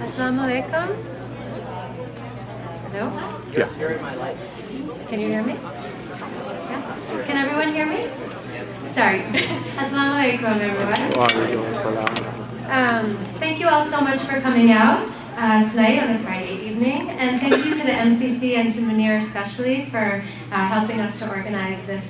Assalamu alaikum. Hello? Yeah. Can you hear me? Yeah? Can everyone hear me? Sorry. Assalamu alaikum, everyone. Thank you all so much for coming out tonight on a Friday evening. And thank you to the MCC and to Munir especially for helping us to organize this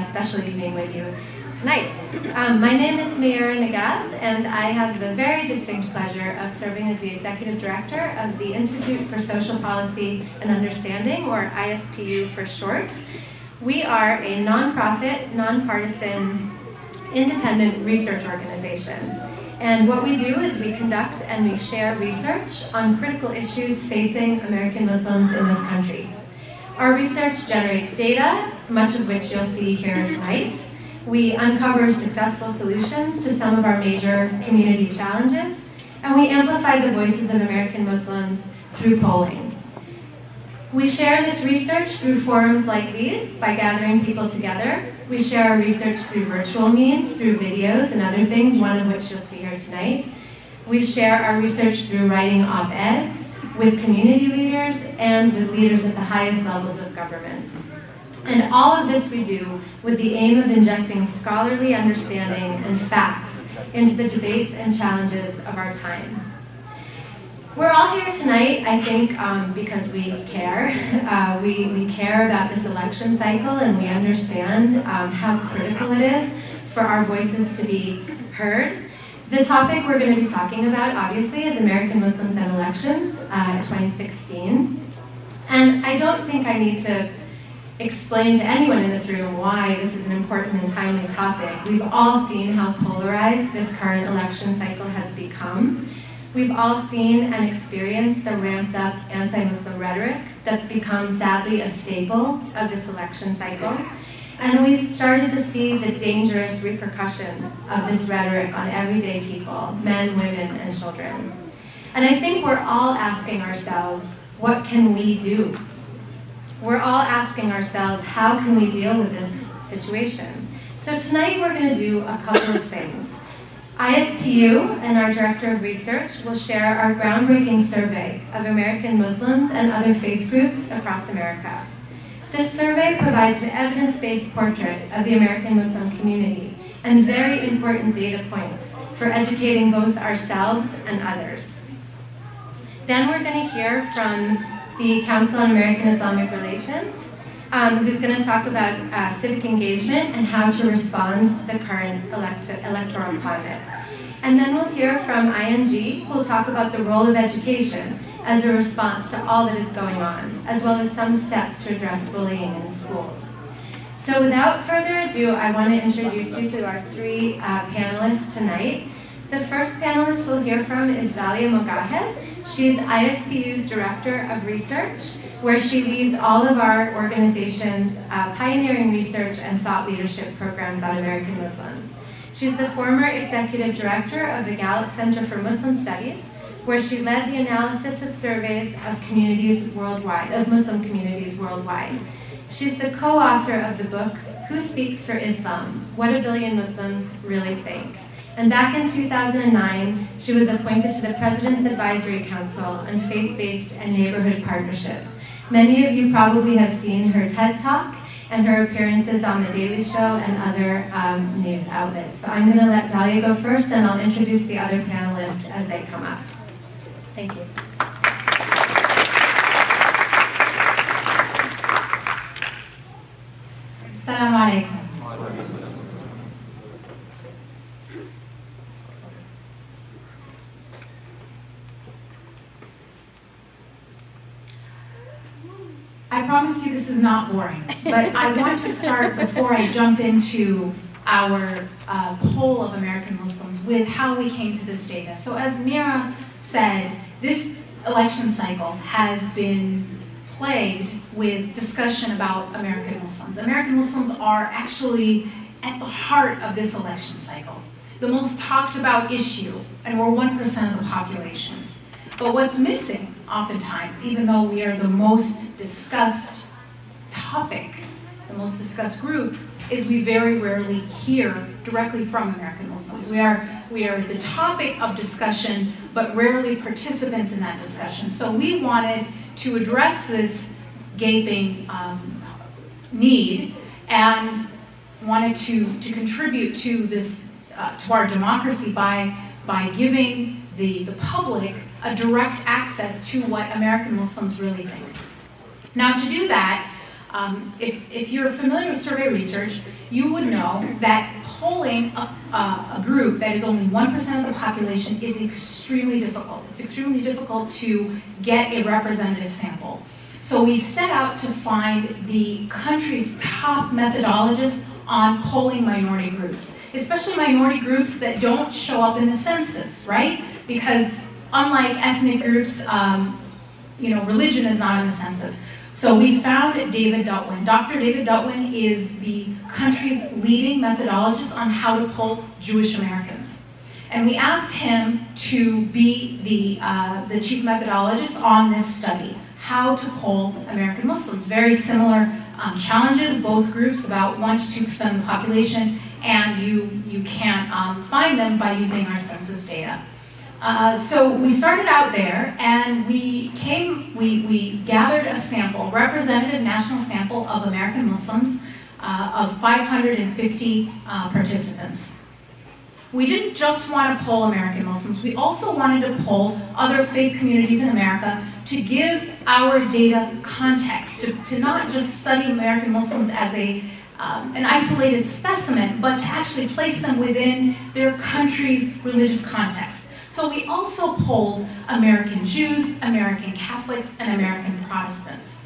special evening with you tonight. My name is Dalia Mogahed, and I have the very distinct pleasure of serving as the Executive Director of the Institute for Social Policy and Understanding, or ISPU for short. We are a nonprofit, nonpartisan, independent research organization. And what we do is we conduct and we share research on critical issues facing American Muslims in this country. Our research generates data, much of which you'll see here tonight. We uncover successful solutions to some of our major community challenges, and we amplify the voices of American Muslims through polling. We share this research through forums like these by gathering people together. We share our research through virtual means, through videos and other things, one of which you'll see here tonight. We share our research through writing op-eds with community leaders and with leaders at the highest levels of government. And all of this we do with the aim of injecting scholarly understanding and facts into the debates and challenges of our time. We're all here tonight, I think, because we care. We care about this election cycle, and we understand how critical it is for our voices to be heard. The topic we're going to be talking about, obviously, is American Muslims and elections, 2016. And I don't think I need to explain to anyone in this room why this is an important and timely topic. We've all seen how polarized this current election cycle has become. We've all seen and experienced the ramped up anti-Muslim rhetoric that's become, sadly, a staple of this election cycle. And we've started to see the dangerous repercussions of this rhetoric on everyday people, men, women, and children. And I think we're all asking ourselves, what can we do? We're all asking ourselves, how can we deal with this situation? So tonight we're going to do a couple of things. ISPU and our Director of Research will share our groundbreaking survey of American Muslims and other faith groups across America. This survey provides an evidence-based portrait of the American Muslim community and very important data points for educating both ourselves and others. Then we're going to hear from the Council on American Islamic Relations, who's going to talk about civic engagement and how to respond to the current electoral climate. And then we'll hear from ING, who will talk about the role of education as a response to all that is going on, as well as some steps to address bullying in schools. So without further ado, I want to introduce you to our three panelists tonight. The first panelist we'll hear from is Dalia Mogahed. She's ISPU's Director of Research, where she leads all of our organization's pioneering research and thought leadership programs on American Muslims. She's the former Executive Director of the Gallup Center for Muslim Studies, where she led the analysis of surveys of communities worldwide, of Muslim communities worldwide. She's the co-author of the book, Who Speaks for Islam? What a Billion Muslims Really Think. And back in 2009, she was appointed to the President's Advisory Council on Faith-Based and Neighborhood Partnerships. Many of you probably have seen her TED Talk and her appearances on The Daily Show and other news outlets. So I'm going to let Dalia go first, and I'll introduce the other panelists as they come up. Thank you. Assalamu alaikum. I promise you this is not boring, but I want to start before I jump into our poll of American Muslims with how we came to this data. So as Mira said, this election cycle has been plagued with discussion about American Muslims. American Muslims are actually at the heart of this election cycle, the most talked about issue, and we're 1% of the population. But what's missing, oftentimes, even though we are the most discussed topic, the most discussed group, is we very rarely hear directly from American Muslims. We are the topic of discussion, but rarely participants in that discussion. So we wanted to address this gaping need and wanted to contribute to this, to our democracy by giving the public a direct access to what American Muslims really think. Now, to do that, if you're familiar with survey research, you would know that polling a group that is only 1% of the population is extremely difficult. It's extremely difficult to get a representative sample. So we set out to find the country's top methodologists on polling minority groups, especially minority groups that don't show up in the census, right? Because unlike ethnic groups, religion is not in the census. So we found David Dutwin. Dr. David Dutwin is the country's leading methodologist on how to poll Jewish Americans. And we asked him to be the chief methodologist on this study, how to poll American Muslims. Very similar challenges, both groups, about 1 to 2% of the population, and you can't find them by using our census data. So we started out there, and we gathered a sample, representative national sample of American Muslims of 550 participants. We didn't just want to poll American Muslims, we also wanted to poll other faith communities in America to give our data context, to not just study American Muslims as an isolated specimen, but to actually place them within their country's religious context. So we also polled American Jews, American Catholics, and American Protestants.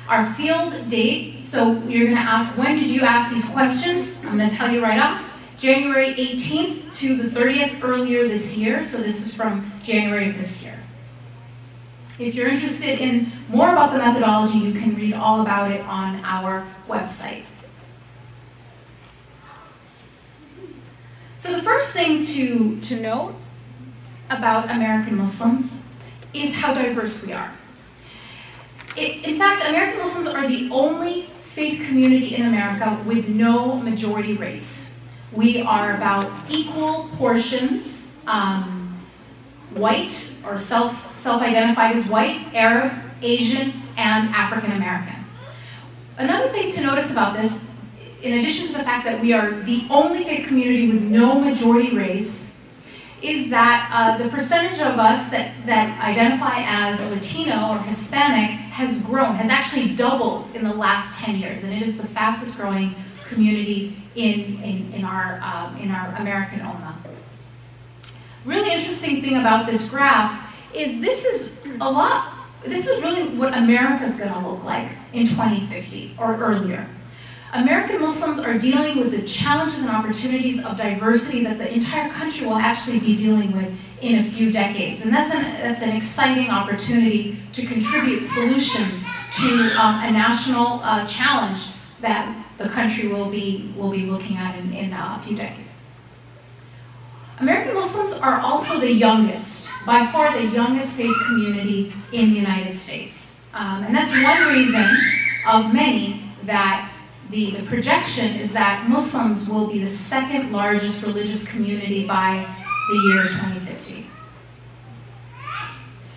Our field date, so you're going to ask, when did you ask these questions? I'm going to tell you right off. January 18th to the 30th earlier this year, so this is from January of this year. If you're interested in more about the methodology, you can read all about it on our website. So the first thing to note about American Muslims is how diverse we are. In fact, American Muslims are the only faith community in America with no majority race. We are about equal portions, white or self-identified as white, Arab, Asian, and African American. Another thing to notice about this, in addition to the fact that we are the only faith community with no majority race, is that the percentage of us that identify as Latino or Hispanic has grown, has actually doubled in the last 10 years, and it is the fastest growing community in our American Ummah. Really interesting thing about this graph is this is really what America's gonna look like in 2050 or earlier. American Muslims are dealing with the challenges and opportunities of diversity that the entire country will actually be dealing with in a few decades. And that's an exciting opportunity to contribute solutions to a national challenge that the country will be looking at in a few decades. American Muslims are also the youngest, by far the youngest faith community in the United States. And that's one reason of many that the projection is that Muslims will be the second largest religious community by the year 2050.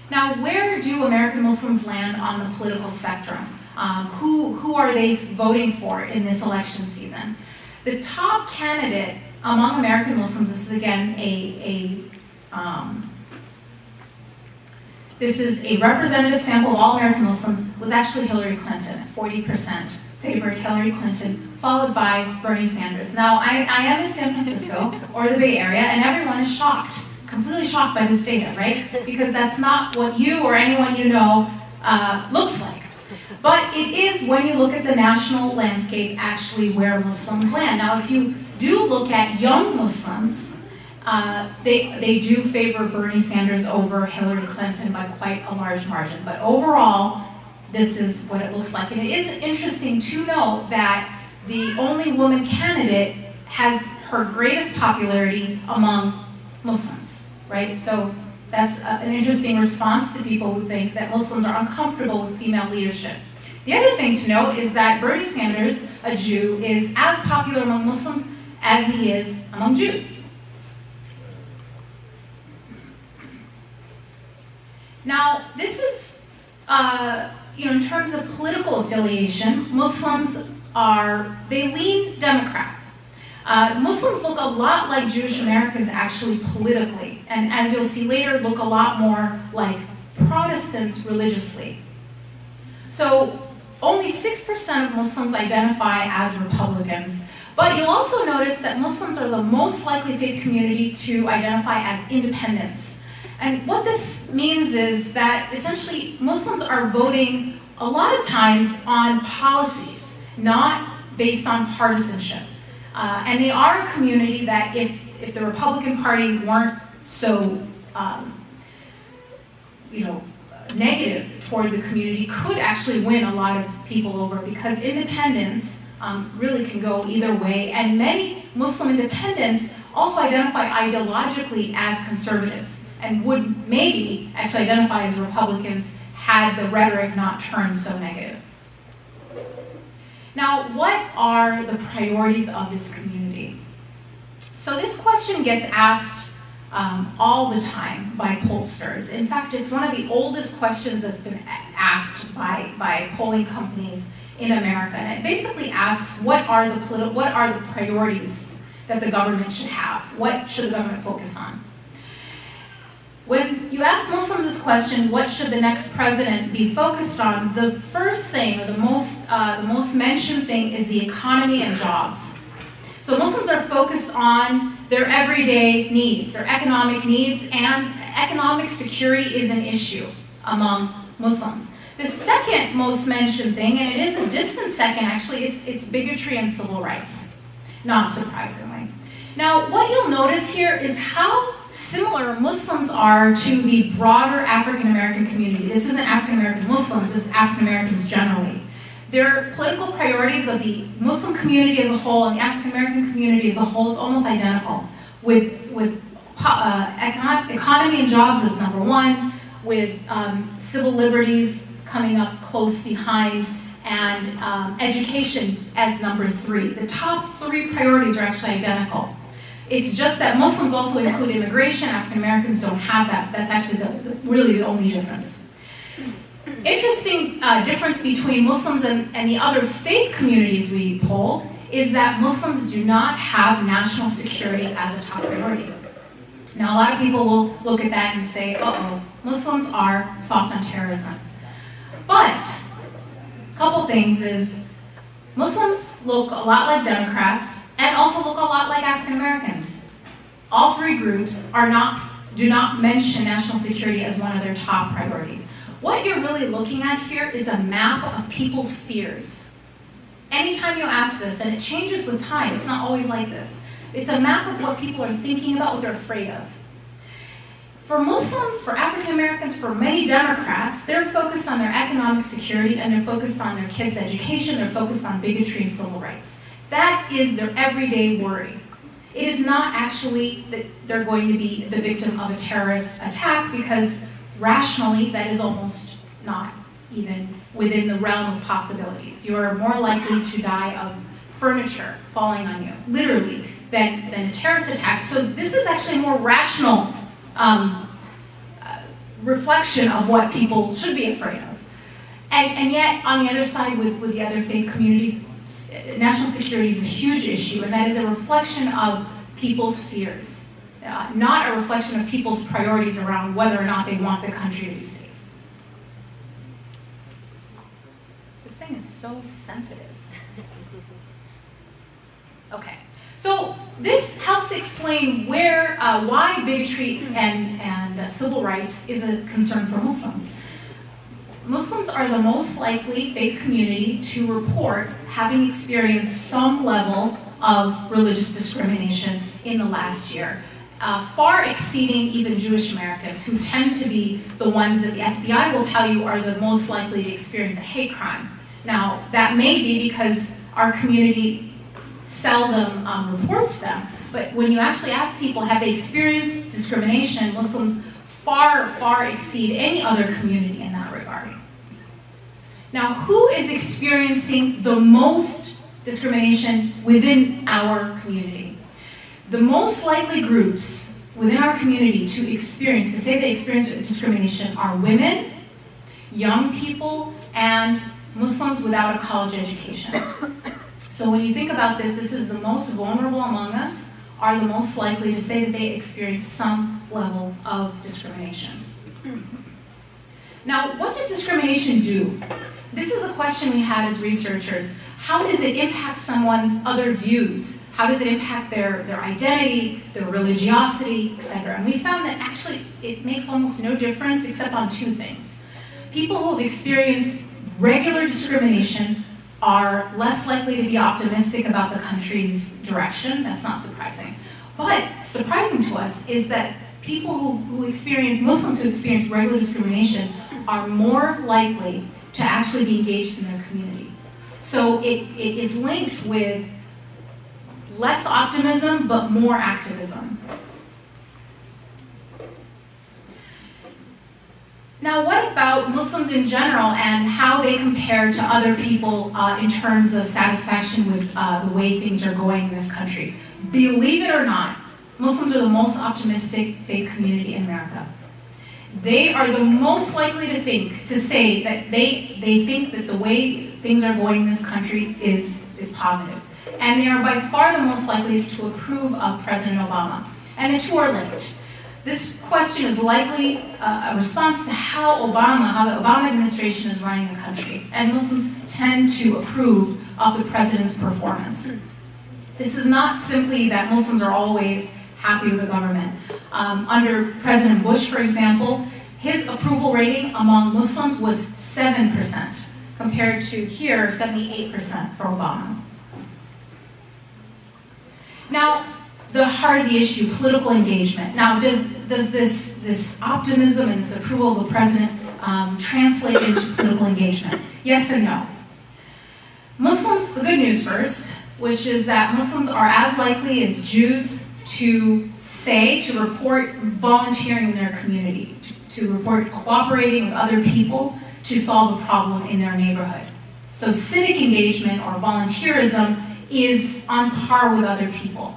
Now, where do American Muslims land on the political spectrum? Who are they voting for in this election season? The top candidate among American Muslims, this is again this is a representative sample of all American Muslims, was actually Hillary Clinton, 40%. Favored Hillary Clinton, followed by Bernie Sanders. Now, I am in San Francisco, or the Bay Area, and everyone is shocked, completely shocked by this data, right? Because that's not what you or anyone you know looks like. But it is, when you look at the national landscape, actually where Muslims land. Now, if you do look at young Muslims, they do favor Bernie Sanders over Hillary Clinton by quite a large margin. But overall, this is what it looks like. And it is interesting to note that the only woman candidate has her greatest popularity among Muslims, right? So that's an interesting response to people who think that Muslims are uncomfortable with female leadership. The other thing to note is that Bernie Sanders, a Jew, is as popular among Muslims as he is among Jews. Now, this is, in terms of political affiliation, Muslims they lean Democrat. Muslims look a lot like Jewish Americans actually politically, and as you'll see later, look a lot more like Protestants religiously. So only 6% of Muslims identify as Republicans, but you'll also notice that Muslims are the most likely faith community to identify as independents. And what this means is that essentially Muslims are voting a lot of times on policies, not based on partisanship. And they are a community that if the Republican Party weren't so, negative toward the community, could actually win a lot of people over, because independents really can go either way. And many Muslim independents also identify ideologically as conservatives and would maybe actually identify as Republicans had the rhetoric not turned so negative. Now, what are the priorities of this community? So this question gets asked all the time by pollsters. In fact, it's one of the oldest questions that's been asked by polling companies in America. And it basically asks, what are the priorities that the government should have? What should the government focus on? When you ask Muslims this question, what should the next president be focused on, the first thing, or the most mentioned thing, is the economy and jobs. So Muslims are focused on their everyday needs, their economic needs, and economic security is an issue among Muslims. The second most mentioned thing, and it is a distant second actually, it's bigotry and civil rights, not surprisingly. Now, what you'll notice here is how similar Muslims are to the broader African American community. This isn't African American Muslims, this is African Americans generally. Their political priorities of the Muslim community as a whole and the African American community as a whole is almost identical, with economy and jobs as number one, with civil liberties coming up close behind, and education as number three. The top three priorities are actually identical. It's just that Muslims also include immigration. African Americans don't have that, but that's actually really the only difference. Interesting difference between Muslims and the other faith communities we polled is that Muslims do not have national security as a top priority. Now, a lot of people will look at that and say, uh-oh, Muslims are soft on terrorism. But a couple things is Muslims look a lot like Democrats and also look a lot like African Americans. All three groups do not mention national security as one of their top priorities. What you're really looking at here is a map of people's fears. Anytime you ask this, and it changes with time, it's not always like this, it's a map of what people are thinking about, what they're afraid of. For Muslims, for African Americans, for many Democrats, they're focused on their economic security and they're focused on their kids' education, they're focused on bigotry and civil rights. That is their everyday worry. It is not actually that they're going to be the victim of a terrorist attack, because rationally that is almost not even within the realm of possibilities. You are more likely to die of furniture falling on you, literally, than a terrorist attack. So this is actually a more rational reflection of what people should be afraid of. And yet, on the other side, with the other faith communities, national security is a huge issue, and that is a reflection of people's fears, not a reflection of people's priorities around whether or not they want the country to be safe. This thing is so sensitive. Okay, so this helps explain why bigotry and civil rights is a concern for Muslims. Muslims are the most likely faith community to report having experienced some level of religious discrimination in the last year, far exceeding even Jewish Americans, who tend to be the ones that the FBI will tell you are the most likely to experience a hate crime. Now, that may be because our community seldom reports them, but when you actually ask people, have they experienced discrimination, Muslims far, far exceed any other community in that regard. Now, who is experiencing the most discrimination within our community? The most likely groups within our community to say they experience discrimination are women, young people, and Muslims without a college education. So when you think about this, this is the most vulnerable among us, are the most likely to say that they experience some level of discrimination. Now, what does discrimination do? This is a question we had as researchers. How does it impact someone's other views? How does it impact their identity, their religiosity, etc.? And we found that actually it makes almost no difference except on two things. People who have experienced regular discrimination are less likely to be optimistic about the country's direction. That's not surprising. But surprising to us is that people Muslims who experience regular discrimination are more likely to actually be engaged in their community. So it is linked with less optimism, but more activism. Now, what about Muslims in general and how they compare to other people in terms of satisfaction with the way things are going in this country? Believe it or not, Muslims are the most optimistic faith community in America. They are the most likely to say that they think that the way things are going in this country is positive. And they are by far the most likely to approve of President Obama. And the two are linked. This question is likely a response to how the Obama administration is running the country. And Muslims tend to approve of the president's performance. This is not simply that Muslims are always happy with the government. Under President Bush, for example, his approval rating among Muslims was 7%, compared to here, 78% for Obama. Now, the heart of the issue, political engagement. Now, does this optimism and this approval of the president translate into political engagement? Yes and no. Muslims, the good news first, which is that Muslims are as likely as Jews to report volunteering in their community, to report cooperating with other people to solve a problem in their neighborhood. So civic engagement or volunteerism is on par with other people.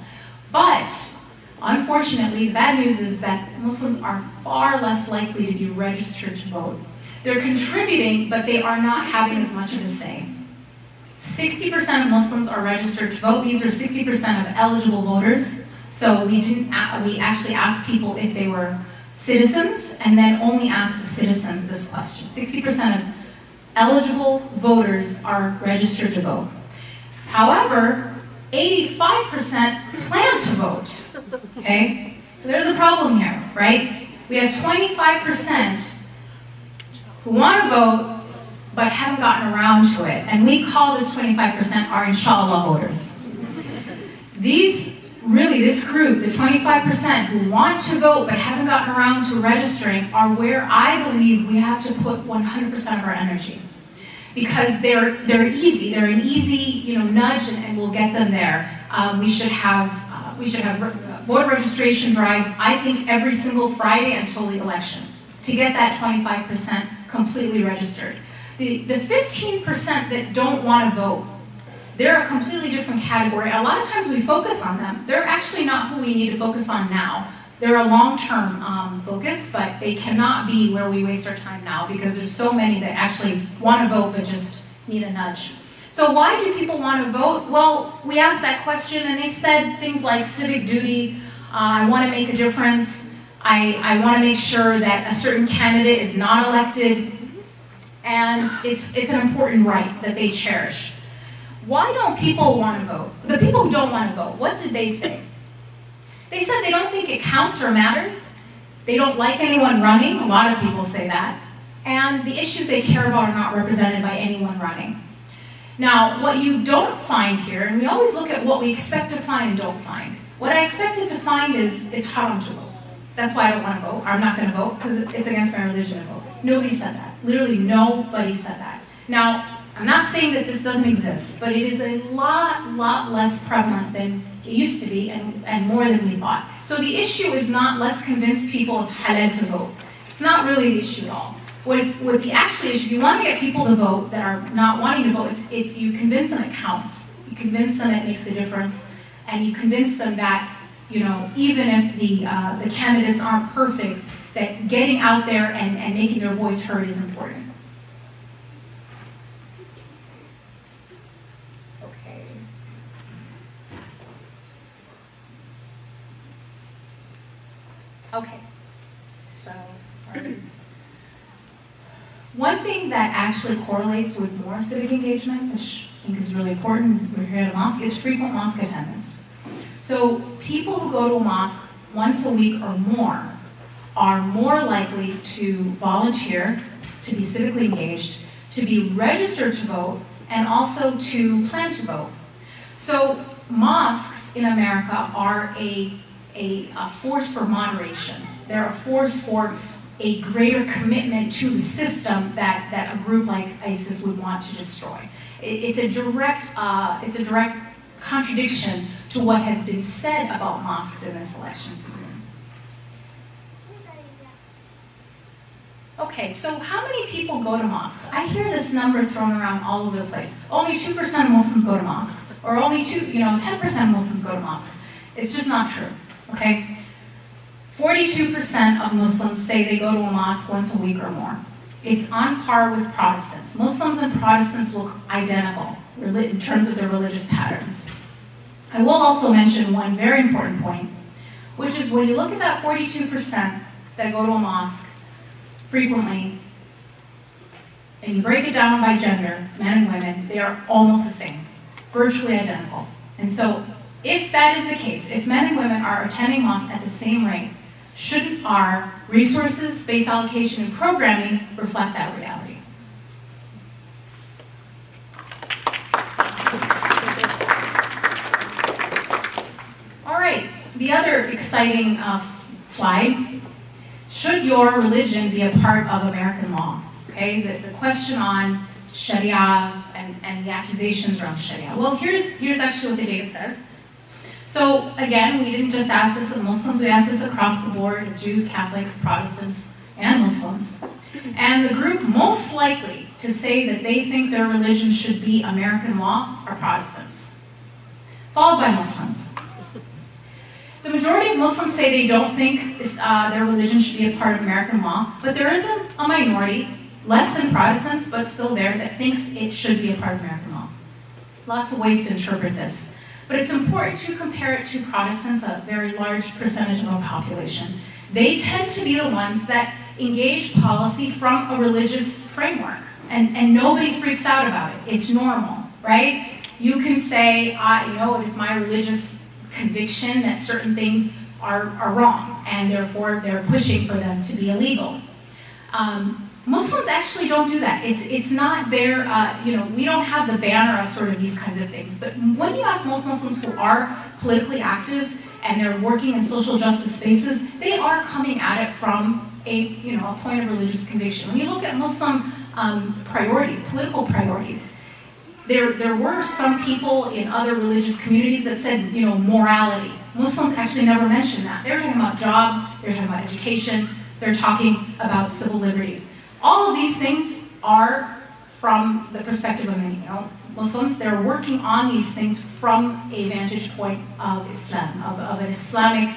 But unfortunately, the bad news is that Muslims are far less likely to be registered to vote. They're contributing, but they are not having as much of a say. 60% of Muslims are registered to vote. These are 60% of eligible voters. So we actually asked people if they were citizens, and then only asked the citizens this question. 60% of eligible voters are registered to vote. However, 85% plan to vote, okay? So there's a problem here, right? We have 25% who want to vote, but haven't gotten around to it. And we call this 25% our inshallah voters. This group, the 25% who want to vote but haven't gotten around to registering, are where I believe we have to put 100% of our energy. Because they're easy. They're an easy, nudge, and we'll get them there. We should have voter registration drives, I think, every single Friday until the election to get that 25% completely registered. The 15% that don't want to vote, they're a completely different category. A lot of times we focus on them. They're actually not who we need to focus on now. They're a long-term focus, but they cannot be where we waste our time now because there's so many that actually want to vote but just need a nudge. So why do people want to vote? Well, we asked that question and they said things like civic duty, I want to make a difference, I want to make sure that a certain candidate is not elected, and it's an important right that they cherish. Why don't people want to vote? The people who don't want to vote, what did they say? They said they don't think it counts or matters. They don't like anyone running. A lot of people say that. And the issues they care about are not represented by anyone running. Now, what you don't find here, and we always look at what we expect to find and don't find. What I expected to find is it's haram to vote. That's why I don't want to vote. I'm not going to vote because it's against my religion to vote. Nobody said that. Literally nobody said that. Now, I'm not saying that this doesn't exist, but it is a lot less prevalent than it used to be and more than we thought. So the issue is not let's convince people it's halal to vote. It's not really the issue at all. What the actual issue, if you want to get people to vote that are not wanting to vote, it's you convince them it counts. You convince them it makes a difference, and you convince them that, even if the candidates aren't perfect, that getting out there and making their voice heard is important. Okay. Okay. So, sorry. One thing that actually correlates with more civic engagement, which I think is really important, we're here at a mosque, is frequent mosque attendance. So people who go to a mosque once a week or more are more likely to volunteer, to be civically engaged, to be registered to vote, and also to plan to vote. So mosques in America are a force for moderation. They're a force for a greater commitment to the system that a group like ISIS would want to destroy. It's a direct contradiction to what has been said about mosques in this election season. Okay, so how many people go to mosques? I hear this number thrown around all over the place. Only 2% of Muslims go to mosques, or only 10% of Muslims go to mosques. It's just not true, okay? 42% of Muslims say they go to a mosque once a week or more. It's on par with Protestants. Muslims and Protestants look identical in terms of their religious patterns. I will also mention one very important point, which is when you look at that 42% that go to a mosque frequently, and you break it down by gender, men and women, they are almost the same, virtually identical. And so if that is the case, if men and women are attending mosque at the same rate, shouldn't our resources, space allocation, and programming reflect that reality? All right, the other exciting slide. Should your religion be a part of American law? Okay, the question on Sharia and the accusations around Sharia. Well, here's actually what the data says. So again, we didn't just ask this of Muslims, we asked this across the board of Jews, Catholics, Protestants, and Muslims. And the group most likely to say that they think their religion should be American law are Protestants, followed by Muslims. The majority of Muslims say they don't think their religion should be a part of American law, but there is a minority, less than Protestants, but still there, that thinks it should be a part of American law. Lots of ways to interpret this. But it's important to compare it to Protestants, a very large percentage of our population. They tend to be the ones that engage policy from a religious framework, and nobody freaks out about it. It's normal, right? You can say, it is my religious conviction that certain things are wrong, and therefore they're pushing for them to be illegal. Muslims actually don't do that. It's not their, we don't have the banner of sort of these kinds of things. But when you ask most Muslims who are politically active and they're working in social justice spaces, they are coming at it from a point of religious conviction. When you look at Muslim priorities, political priorities, there were some people in other religious communities that said, morality. Muslims actually never mentioned that. They're talking about jobs, they're talking about education, they're talking about civil liberties. All of these things are from the perspective of many, Muslims. They're working on these things from a vantage point of Islam, of an Islamic,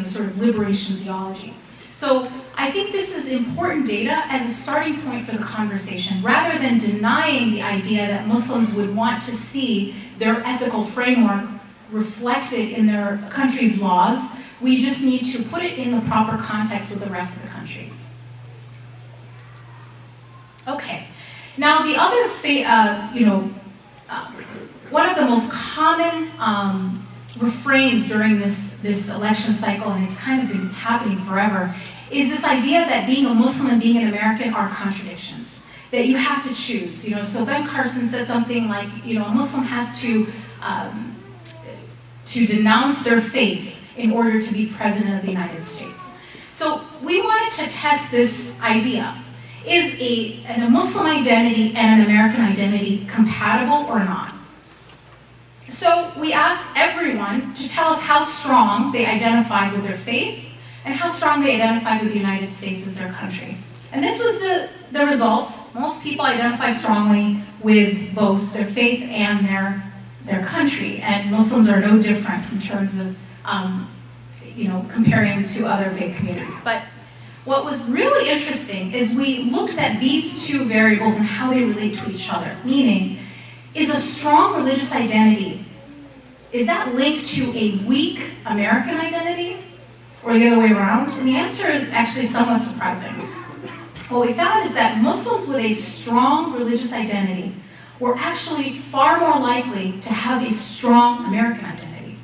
sort of liberation theology. So I think this is important data as a starting point for the conversation, rather than denying the idea that Muslims would want to see their ethical framework reflected in their country's laws. We just need to put it in the proper context with the rest of the country. Okay, now the other, one of the most common refrains during this election cycle, and it's kind of been happening forever, is this idea that being a Muslim and being an American are contradictions, that you have to choose. So Ben Carson said something like, a Muslim has to denounce their faith in order to be president of the United States. So we wanted to test this idea. Is a Muslim identity and an American identity compatible or not? So we asked everyone to tell us how strong they identified with their faith and how strong they identified with the United States as their country. And this was the results. Most people identify strongly with both their faith and their country, and Muslims are no different in terms of comparing to other faith communities. But what was really interesting is we looked at these two variables and how they relate to each other. Meaning, is a strong religious identity, is that linked to a weak American identity? Or the other way around? And the answer is actually somewhat surprising. What we found is that Muslims with a strong religious identity were actually far more likely to have a strong American identity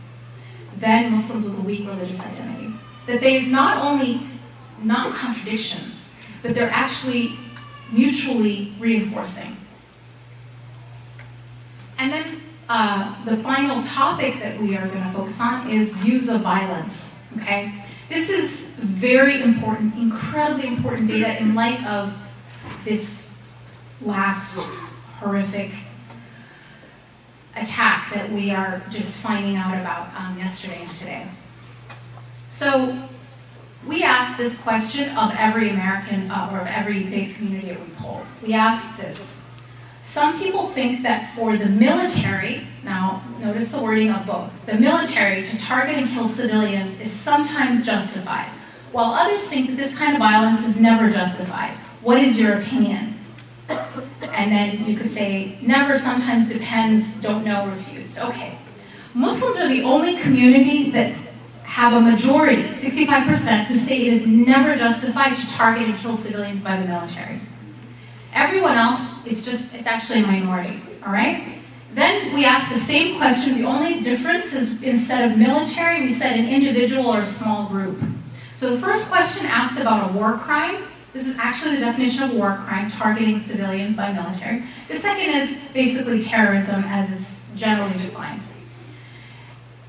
than Muslims with a weak religious identity. That they're not only not contradictions, but they're actually mutually reinforcing. And then the final topic that we are going to focus on is views of violence. Okay? This is very important, incredibly important data in light of this last horrific attack that we are just finding out about yesterday and today. So we asked this question of every American or of every faith community that we polled. We asked this. Some people think that for the military, now notice the wording of both, the military to target and kill civilians is sometimes justified, while others think that this kind of violence is never justified. What is your opinion? And then you could say, never, sometimes, depends, don't know, refused. Okay. Muslims are the only community that have a majority, 65%, who say it is never justified to target and kill civilians by the military. Everyone else, it's actually a minority, all right? Then we asked the same question. The only difference is instead of military, we said an individual or a small group. So the first question asked about a war crime. This is actually the definition of war crime, targeting civilians by military. The second is basically terrorism as it's generally defined.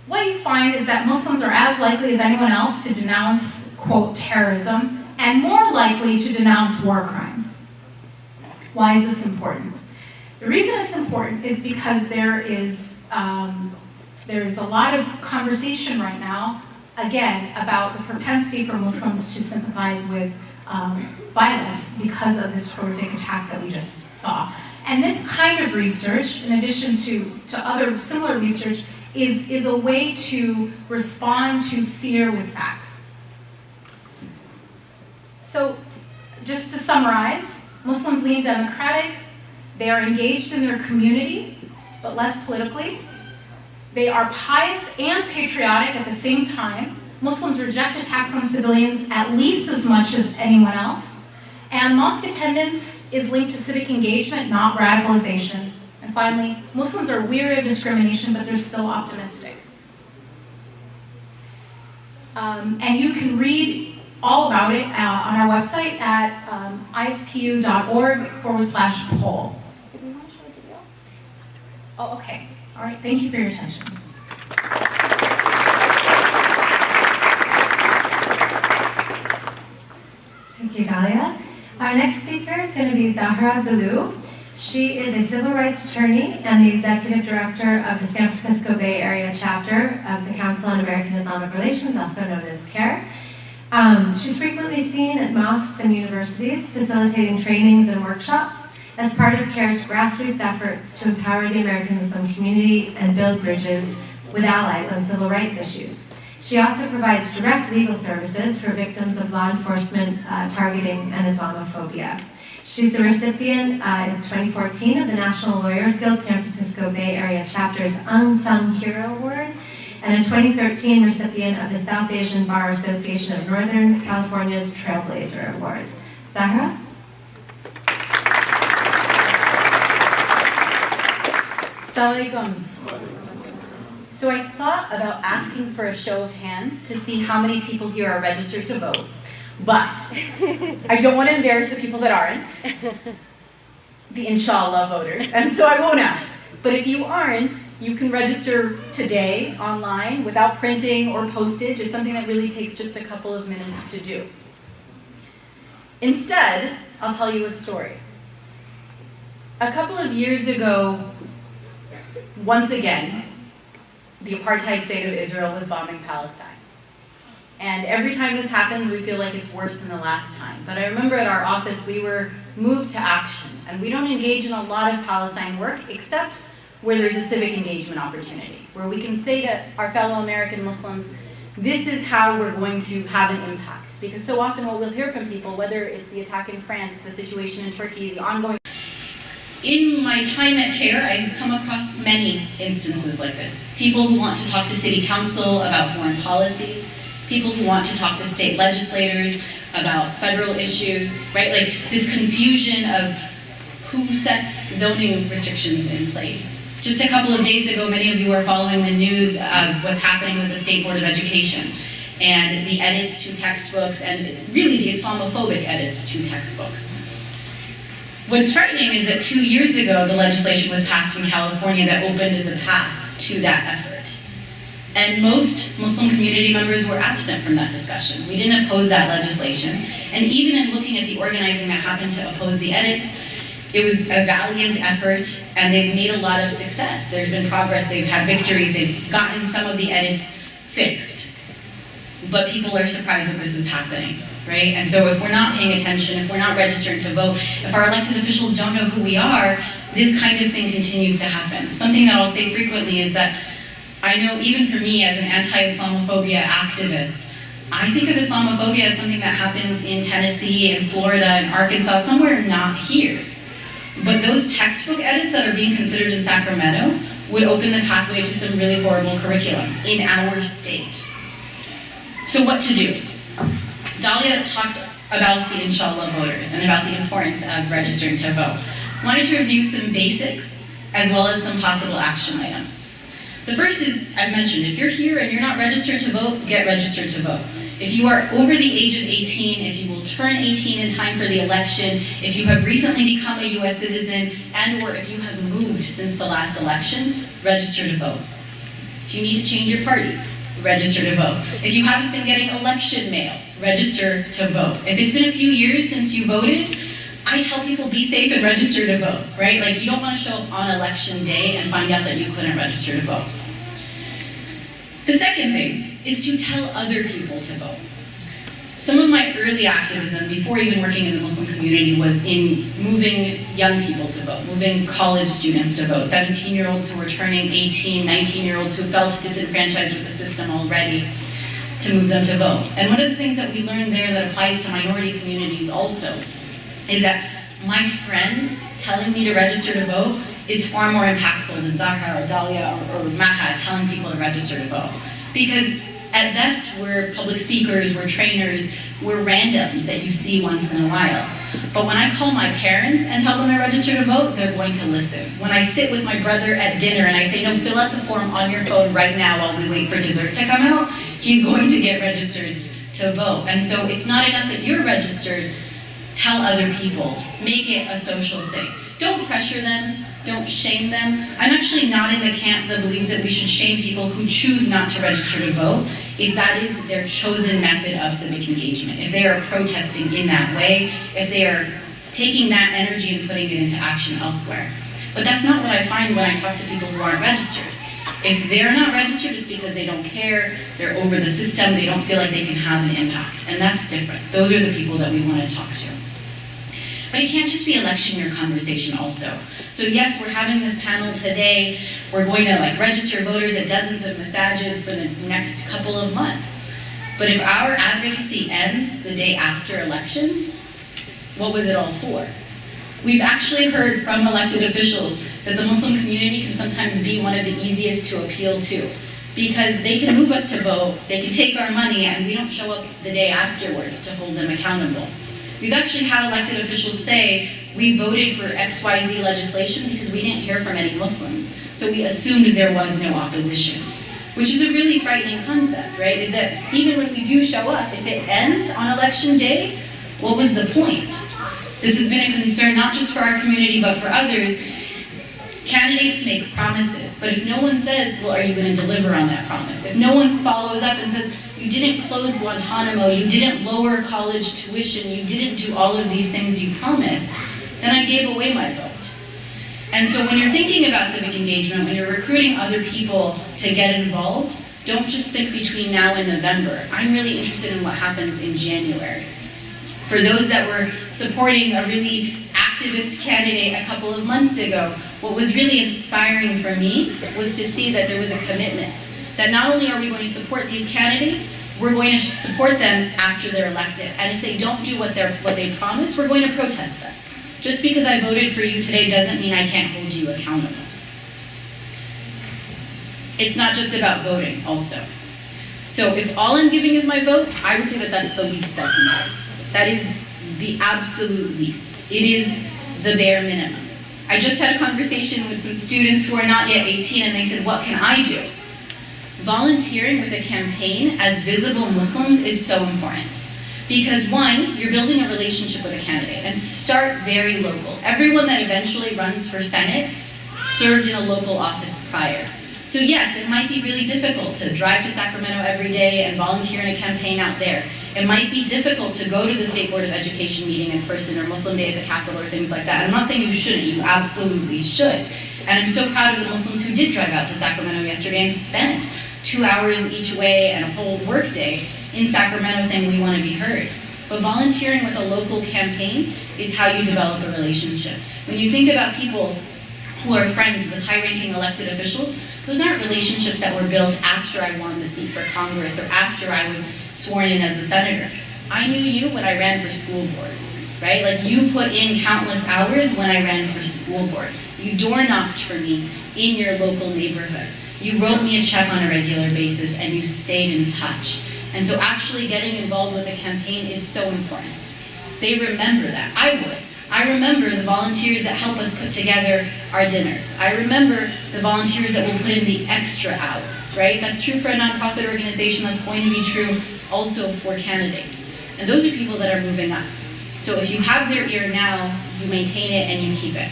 What you find is that Muslims are as likely as anyone else to denounce, quote, terrorism, and more likely to denounce war crimes. Why is this important? The reason it's important is because there is a lot of conversation right now, again, about the propensity for Muslims to sympathize with violence because of this horrific attack that we just saw. And this kind of research, in addition to other similar research, is a way to respond to fear with facts. So, just to summarize, Muslims lean democratic, they are engaged in their community, but less politically. They are pious and patriotic at the same time. Muslims reject attacks on civilians at least as much as anyone else. And mosque attendance is linked to civic engagement, not radicalization. And finally, Muslims are weary of discrimination, but they're still optimistic. And you can read all about it on our website at ispu.org/poll. Did we want to show a video? Oh, okay. All right. Thank you for your attention. Thank you, Dalia. Our next speaker is going to be Zahra Belou. She is a civil rights attorney and the executive director of the San Francisco Bay Area chapter of the Council on American Islamic Relations, also known as CARE. She's frequently seen at mosques and universities facilitating trainings and workshops as part of CARE's grassroots efforts to empower the American Muslim community and build bridges with allies on civil rights issues. She also provides direct legal services for victims of law enforcement targeting and Islamophobia. She's the recipient in 2014 of the National Lawyers Guild San Francisco Bay Area Chapter's Unsung Hero Award, and a 2013 recipient of the South Asian Bar Association of Northern California's Trailblazer Award. Zahra? Assalamu alaikum. So I thought about asking for a show of hands to see how many people here are registered to vote, but I don't want to embarrass the people that aren't, the inshallah voters, and so I won't ask. But if you aren't, you can register today online without printing or postage. It's something that really takes just a couple of minutes to do. Instead, I'll tell you a story. A couple of years ago, once again, the apartheid state of Israel was bombing Palestine. And every time this happens, we feel like it's worse than the last time. But I remember at our office, we were moved to action. And we don't engage in a lot of Palestine work, except where there's a civic engagement opportunity, where we can say to our fellow American Muslims, this is how we're going to have an impact. Because so often what we'll hear from people, whether it's the attack in France, the situation in Turkey, the ongoing... In my time at CARE, I've come across many instances like this. People who want to talk to city council about foreign policy, people who want to talk to state legislators about federal issues, right? Like this confusion of who sets zoning restrictions in place. Just a couple of days ago, many of you are following the news of what's happening with the State Board of Education and the edits to textbooks and really the Islamophobic edits to textbooks. What's frightening is that 2 years ago, the legislation was passed in California that opened the path to that effort. And most Muslim community members were absent from that discussion. We didn't oppose that legislation. And even in looking at the organizing that happened to oppose the edits, it was a valiant effort, and they've made a lot of success. There's been progress, they've had victories, they've gotten some of the edits fixed. But people are surprised that this is happening, right? And so if we're not paying attention, if we're not registering to vote, if our elected officials don't know who we are, this kind of thing continues to happen. Something that I'll say frequently is that I know even for me as an anti-Islamophobia activist, I think of Islamophobia as something that happens in Tennessee, in Florida, in Arkansas, somewhere not here. But those textbook edits that are being considered in Sacramento would open the pathway to some really horrible curriculum in our state. So what to do? Dalia talked about the Inshallah voters and about the importance of registering to vote. I wanted to review some basics as well as some possible action items. The first is, I've mentioned, if you're here and you're not registered to vote, get registered to vote. If you are over the age of 18, if you will turn 18 in time for the election, if you have recently become a US citizen, and or if you have moved since the last election, register to vote. If you need to change your party, register to vote. If you haven't been getting election mail, register to vote. If it's been a few years since you voted, I tell people be safe and register to vote, right? Like you don't want to show up on election day and find out that you couldn't register to vote. The second thing is to tell other people to vote. Some of my early activism, before even working in the Muslim community, was in moving young people to vote, moving college students to vote, 17-year-olds who were turning 18, 19-year-olds who felt disenfranchised with the system already, to move them to vote. And one of the things that we learned there that applies to minority communities also is that my friends telling me to register to vote is far more impactful than Zahra or Dalia or Mogahed telling people to register to vote. Because at best, we're public speakers, we're trainers, we're randoms that you see once in a while. But when I call my parents and tell them to register to vote, they're going to listen. When I sit with my brother at dinner and I say, no, fill out the form on your phone right now while we wait for dessert to come out, he's going to get registered to vote. And so it's not enough that you're registered. Tell other people. Make it a social thing. Don't pressure them. Don't shame them. I'm actually not in the camp that believes that we should shame people who choose not to register to vote if that is their chosen method of civic engagement, if they are protesting in that way, if they are taking that energy and putting it into action elsewhere. But that's not what I find when I talk to people who aren't registered. If they're not registered, it's because they don't care, they're over the system, they don't feel like they can have an impact. And that's different. Those are the people that we want to talk to. But it can't just be election year conversation also. So yes, we're having this panel today. We're going to register voters at dozens of masajid for the next couple of months. But if our advocacy ends the day after elections, what was it all for? We've actually heard from elected officials that the Muslim community can sometimes be one of the easiest to appeal to, because they can move us to vote, they can take our money, and we don't show up the day afterwards to hold them accountable. We've actually had elected officials say, we voted for XYZ legislation because we didn't hear from any Muslims. So we assumed there was no opposition, which is a really frightening concept, right? Is that even when we do show up, if it ends on election day, what was the point? This has been a concern not just for our community, but for others. Candidates make promises, but if no one says, well, are you going to deliver on that promise? If no one follows up and says, you didn't close Guantanamo, you didn't lower college tuition, you didn't do all of these things you promised, then I gave away my vote. And so when you're thinking about civic engagement, when you're recruiting other people to get involved, don't just think between now and November. I'm really interested in what happens in January. For those that were supporting a really activist candidate a couple of months ago, what was really inspiring for me was to see that there was a commitment. That not only are we going to support these candidates, we're going to support them after they're elected. And if they don't do what they promise, we're going to protest them. Just because I voted for you today doesn't mean I can't hold you accountable. It's not just about voting also. So if all I'm giving is my vote, I would say that that's the least I can do. That is the absolute least. It is the bare minimum. I just had a conversation with some students who are not yet 18 and they said, what can I do? Volunteering with a campaign as visible Muslims is so important. Because one, you're building a relationship with a candidate, and start very local. Everyone that eventually runs for Senate served in a local office prior. So yes, it might be really difficult to drive to Sacramento every day and volunteer in a campaign out there. It might be difficult to go to the State Board of Education meeting in person or Muslim Day at the Capitol or things like that. I'm not saying you shouldn't, you absolutely should. And I'm so proud of the Muslims who did drive out to Sacramento yesterday and spent 2 hours each way and a whole work day in Sacramento saying we want to be heard. But volunteering with a local campaign is how you develop a relationship. When you think about people who are friends with high-ranking elected officials, those aren't relationships that were built after I won the seat for Congress or after I was sworn in as a senator. I knew you when I ran for school board, right? Like you put in countless hours when I ran for school board. You door knocked for me in your local neighborhood. You wrote me a check on a regular basis and you stayed in touch. And so actually getting involved with a campaign is so important. They remember that. I would. I remember the volunteers that help us put together our dinners. I remember the volunteers that will put in the extra hours, right? That's true for a nonprofit organization. That's going to be true also for candidates. And those are people that are moving up. So if you have their ear now, you maintain it and you keep it.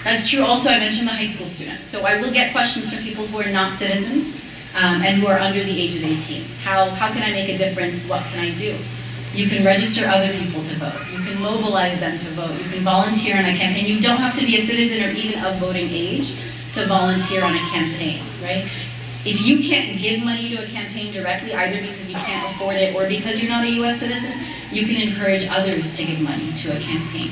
That's true also, I mentioned the high school students. So I will get questions from people who are not citizens and who are under the age of 18. How can I make a difference? What can I do? You can register other people to vote. You can mobilize them to vote. You can volunteer on a campaign. You don't have to be a citizen or even of voting age to volunteer on a campaign, right? If you can't give money to a campaign directly, either because you can't afford it or because you're not a US citizen, you can encourage others to give money to a campaign.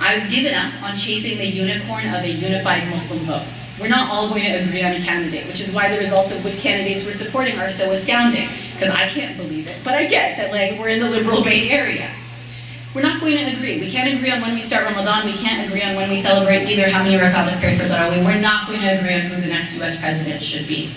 I've given up on chasing the unicorn of a unified Muslim vote. We're not all going to agree on a candidate, which is why the results of which candidates we're supporting are so astounding, because I can't believe it, but I get that we're in the liberal Bay Area. We're not going to agree. We can't agree on when we start Ramadan. We can't agree on when we celebrate either how many rakat of prayer for Tarawih. We're not going to agree on who the next US president should be.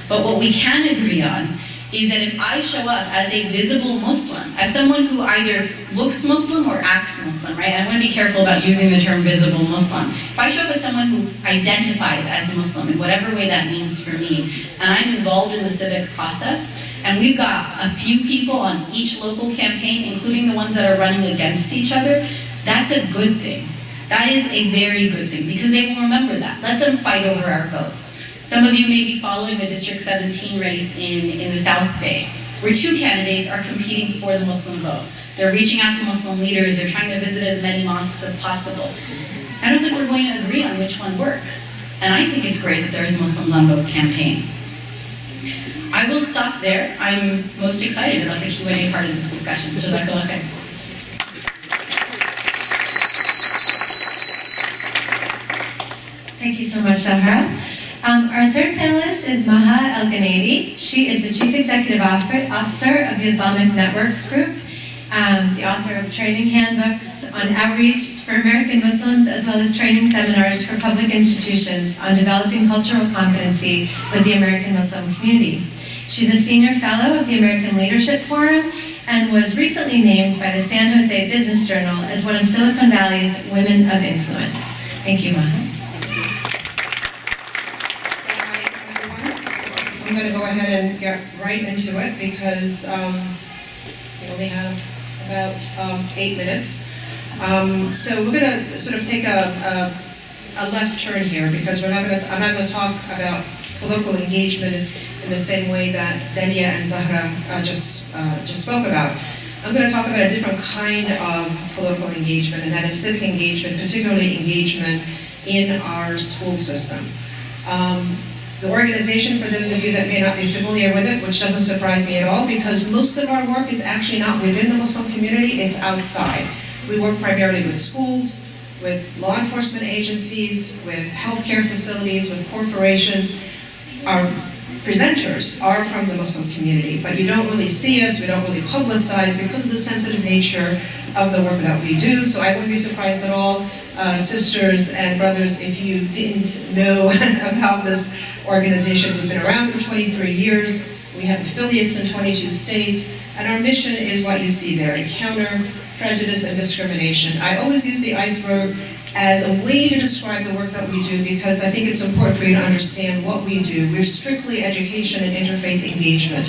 But what we can agree on is that if I show up as a visible Muslim, as someone who either looks Muslim or acts Muslim, right? And I want to be careful about using the term visible Muslim. If I show up as someone who identifies as Muslim in whatever way that means for me, and I'm involved in the civic process, and we've got a few people on each local campaign, including the ones that are running against each other, that's a good thing. That is a very good thing, because they will remember that. Let them fight over our votes. Some of you may be following the District 17 race in the South Bay, where two candidates are competing for the Muslim vote. They're reaching out to Muslim leaders, they're trying to visit as many mosques as possible. I don't think we're going to agree on which one works. And I think it's great that there's Muslims on both campaigns. I will stop there. I'm most excited about the Q&A part of this discussion. Jazakallah khair. Thank you so much, Zahra. Our third panelist is Maha El-Ghanaidy. She is the Chief Executive Officer of the Islamic Networks Group, the author of training handbooks on outreach for American Muslims, as well as training seminars for public institutions on developing cultural competency with the American Muslim community. She's a senior fellow of the American Leadership Forum and was recently named by the San Jose Business Journal as one of Silicon Valley's Women of Influence. Thank you, Maha. I'm going to go ahead and get right into it because we only have about 8 minutes. So we're going to sort of take a left turn here because I'm not going to talk about political engagement in the same way that Dalia and Zahra just spoke about. I'm going to talk about a different kind of political engagement, and that is civic engagement, particularly engagement in our school system. The organization, for those of you that may not be familiar with it, which doesn't surprise me at all, because most of our work is actually not within the Muslim community, it's outside. We work primarily with schools, with law enforcement agencies, with healthcare facilities, with corporations. Our presenters are from the Muslim community, but you don't really see us, we don't really publicize because of the sensitive nature of the work that we do. So I wouldn't be surprised at all, sisters and brothers, if you didn't know about this organization. We've been around for 23 years. We have affiliates in 22 states, and our mission is what you see there, to counter prejudice and discrimination. I always use the iceberg as a way to describe the work that we do because I think it's important for you to understand what we do. We're strictly education and interfaith engagement.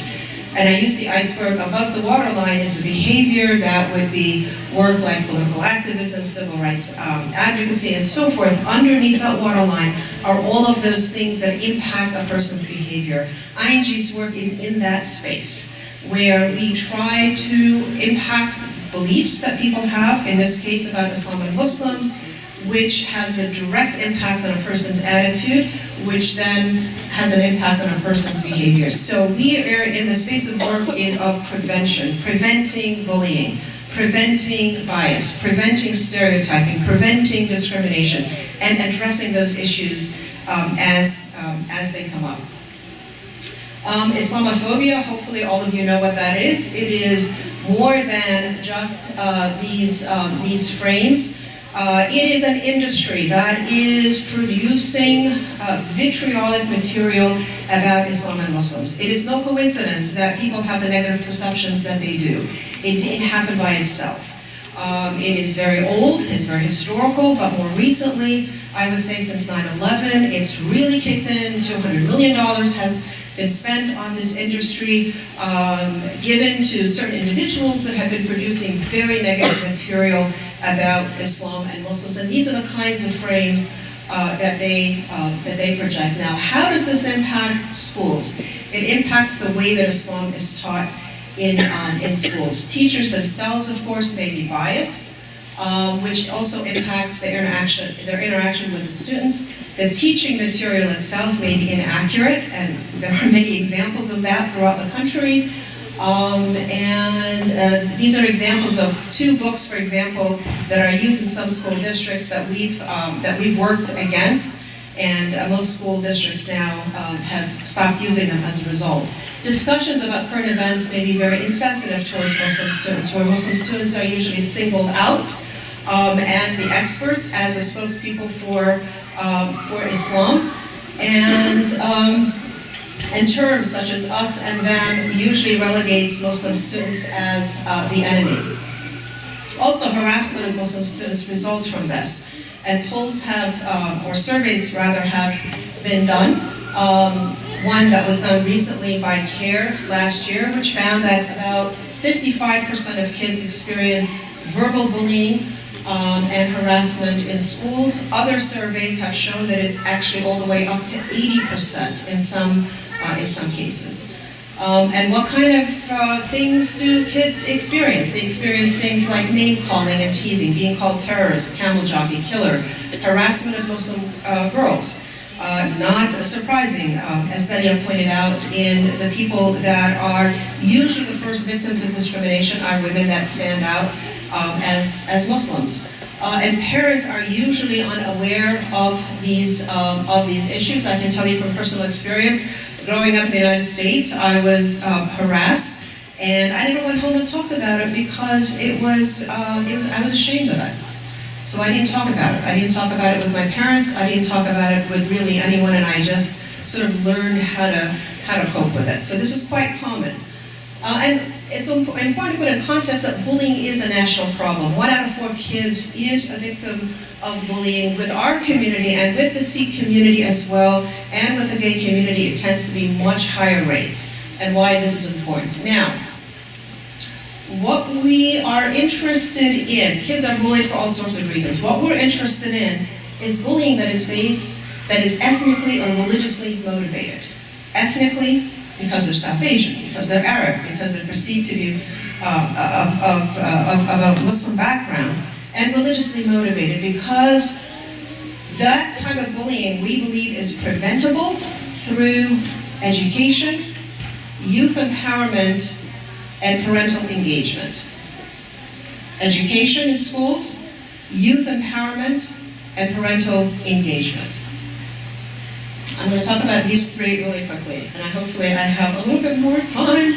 And I use the iceberg. Above the waterline is the behavior that would be work like political activism, civil rights advocacy, and so forth. Underneath that waterline are all of those things that impact a person's behavior. ING's work is in that space where we try to impact beliefs that people have, in this case about Islam and Muslims, which has a direct impact on a person's attitude, which then has an impact on a person's behavior. So we are in the space of work of prevention, preventing bullying, preventing bias, preventing stereotyping, preventing discrimination, and addressing those issues as they come up. Islamophobia, hopefully all of you know what that is. It is more than just these frames. It is an industry that is producing vitriolic material about Islam and Muslims. It is no coincidence that people have the negative perceptions that they do. It didn't happen by itself. It is very old, it's very historical, but more recently, I would say since 9/11, it's really kicked in. $200 million has been spent on this industry, given to certain individuals that have been producing very negative material about Islam and Muslims. And these are the kinds of frames that they project. Now, how does this impact schools? It impacts the way that Islam is taught in schools. Teachers themselves, of course, may be biased, which also impacts their interaction with the students. The teaching material itself may be inaccurate, and there are many examples of that throughout the country. These are examples of 2 books, for example, that are used in some school districts that we've worked against, and most school districts now have stopped using them as a result. Discussions about current events may be very insensitive towards Muslim students, where Muslim students are usually singled out as the experts, as the spokespeople for Islam, and terms such as us and them usually relegates Muslim students as the enemy. Also, harassment of Muslim students results from this, and polls have, or surveys rather, have been done. One that was done recently by CARE last year, which found that about 55% of kids experience verbal bullying and harassment in schools. Other surveys have shown that it's actually all the way up to 80% in some cases. And what kind of things do kids experience? They experience things like name calling and teasing, being called terrorist, camel jockey, killer, harassment of Muslim girls. Not surprising, as Dalia pointed out, in the people that are usually the first victims of discrimination are women that stand out as Muslims. And parents are usually unaware of these issues. I can tell you from personal experience, growing up in the United States, I was harassed, and I never went home and talked about it because I was ashamed of it. So I didn't talk about it. I didn't talk about it with my parents. I didn't talk about it with really anyone, and I just sort of learned how to cope with it. So this is quite common. And it's important to put in context that bullying is a national problem. 1 out of 4 kids is a victim of bullying. With our community and with the Sikh community as well, and with the gay community, it tends to be much higher rates, and why this is important. Now, what we are interested in, kids are bullied for all sorts of reasons. What we're interested in is bullying that is ethnically or religiously motivated. Ethnically, because they're South Asian, because they're Arab, because they're perceived to be of a Muslim background, and religiously motivated, because that type of bullying we believe is preventable through education, youth empowerment, and parental engagement. Education in schools, youth empowerment, and parental engagement. I'm going to talk about these three really quickly, and hopefully I have a little bit more time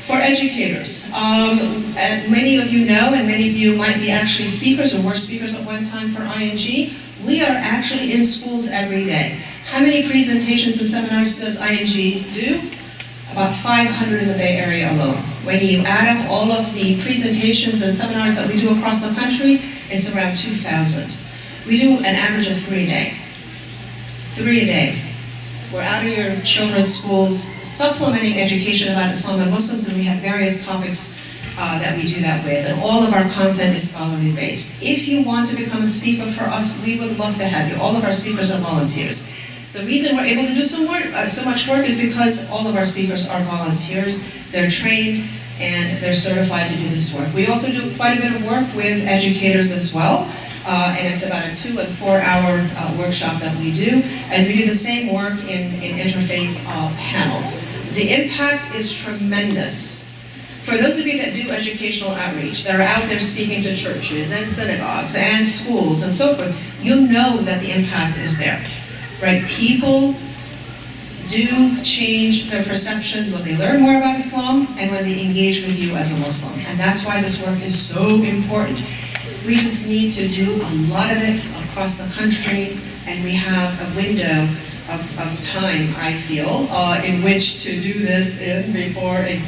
for educators. And many of you know, and many of you might be actually speakers or were speakers at one time for ING. We are actually in schools every day. How many presentations and seminars does ING do? About 500 in the Bay Area alone. When you add up all of the presentations and seminars that we do across the country, it's around 2,000. We do an average of 3 a day. 3 a day. We're out of your children's schools supplementing education about Islam and Muslims, and we have various topics that we do that with, and all of our content is scholarly based. If you want to become a speaker for us, we would love to have you. All of our speakers are volunteers. The reason we're able to do so much work is because all of our speakers are volunteers. They're trained and they're certified to do this work. We also do quite a bit of work with educators as well. And it's about a 2 and 4 hour workshop that we do. And we do the same work in interfaith panels. The impact is tremendous. For those of you that do educational outreach, that are out there speaking to churches and synagogues and schools and so forth, you know that the impact is there, right? People do change their perceptions when they learn more about Islam and when they engage with you as a Muslim. And that's why this work is so important. We just need to do a lot of it across the country, and we have a window of time, I feel, in which to do this in before it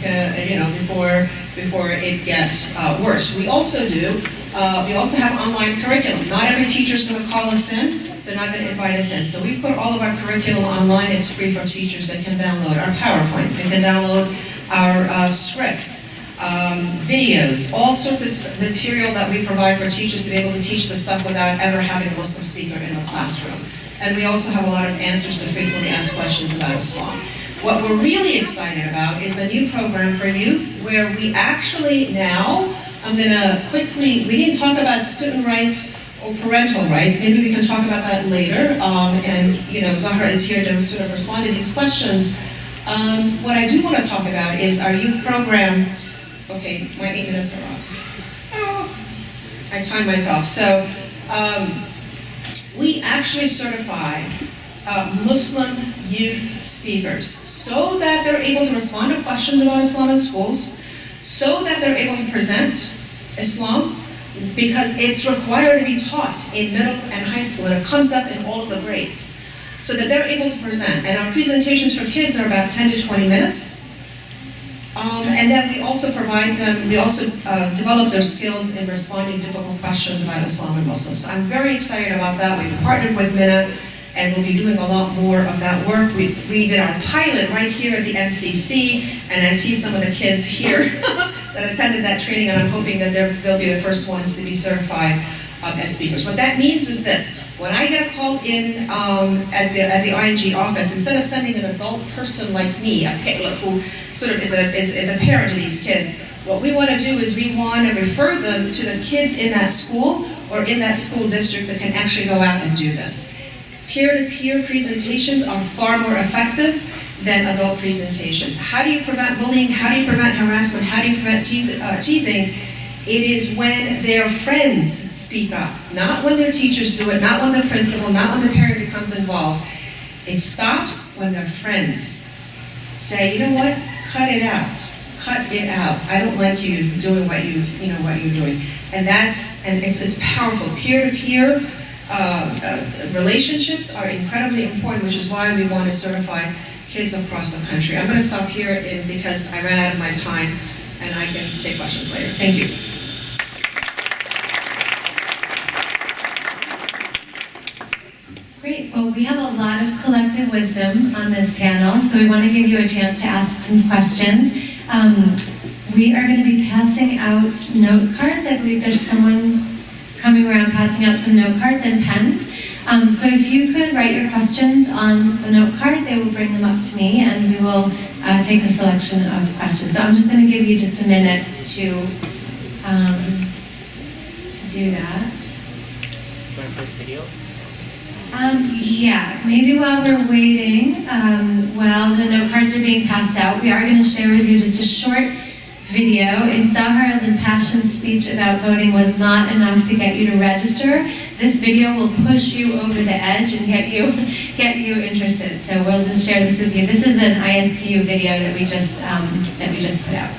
before it gets worse. We also have online curriculum. Not every teacher's going to call us in. They're not going to invite us in. So we've put all of our curriculum online. It's free for teachers. They can download our PowerPoints. They can download our scripts. Videos, all sorts of material that we provide for teachers to be able to teach the stuff without ever having a Muslim speaker in the classroom. And we also have a lot of answers to frequently asked questions about Islam. What we're really excited about is the new program for youth, where we actually now, I'm going to quickly, we didn't talk about student rights or parental rights. Maybe we can talk about that later. And Zahra is here to sort of respond to these questions. What I do want to talk about is our youth program. Okay, my 8 minutes are off. Oh, I timed myself. So we actually certify Muslim youth speakers so that they're able to respond to questions about Islam in schools, so that they're able to present Islam, because it's required to be taught in middle and high school, and it comes up in all of the grades, so that they're able to present. And our presentations for kids are about 10 to 20 minutes. And then we also provide them, we also develop their skills in responding to difficult questions about Islam and Muslims. So I'm very excited about that. We've partnered with Minna, and we'll be doing a lot more of that work. We did our pilot right here at the MCC, and I see some of the kids here that attended that training, and I'm hoping that they'll be the first ones to be certified as speakers. What that means is this: when I get a call in at the ING office, instead of sending an adult person like me, who sort of is a parent to these kids, what we want to do is we want to refer them to the kids in that school or in that school district that can actually go out and do this. Peer-to-peer presentations are far more effective than adult presentations. How do you prevent bullying? How do you prevent harassment? How do you prevent teasing? It is when their friends speak up, not when their teachers do it, not when the principal, not when the parent becomes involved. It stops when their friends say, you know what, cut it out. Cut it out. I don't like you doing what you're doing. And it's powerful. Peer-to-peer relationships are incredibly important, which is why we want to certify kids across the country. I'm going to stop here because I ran out of my time, and I can take questions later. Thank you. Great. Well, we have a lot of collective wisdom on this panel, so we want to give you a chance to ask some questions. We are going to be passing out note cards. I believe there's someone coming around passing out some note cards and pens. So if you could write your questions on the note card, they will bring them up to me, and we will take a selection of questions. So I'm just going to give you just a minute to do that. Video? Yeah, maybe while we're waiting, while the note cards are being passed out, we are going to share with you just a short video. If Zahara's impassioned speech about voting was not enough to get you to register, this video will push you over the edge and get you interested. So we'll just share this with you. This is an ISPU video that we just put out.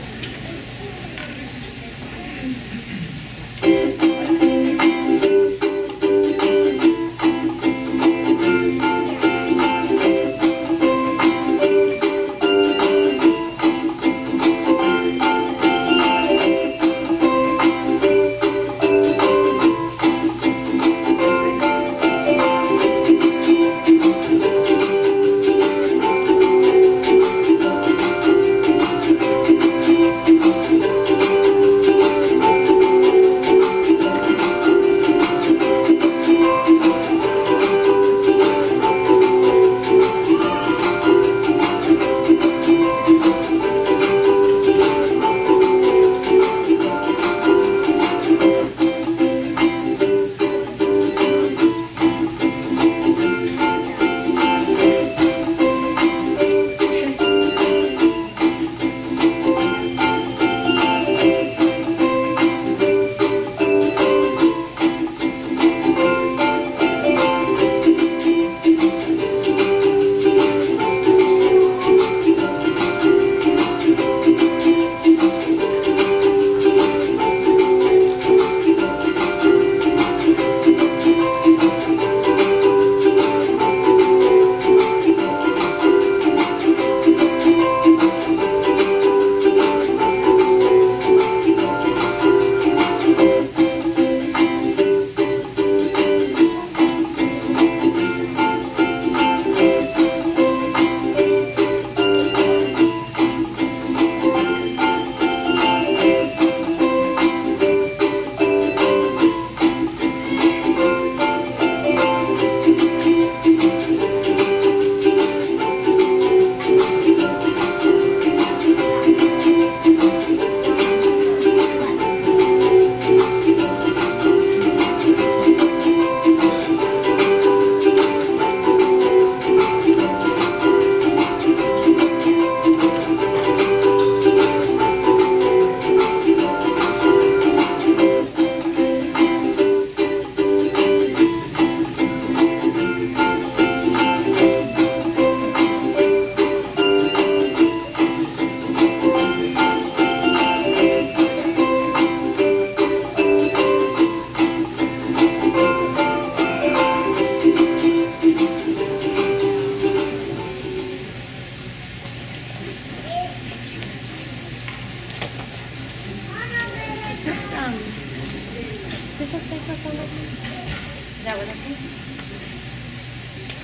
that what I think?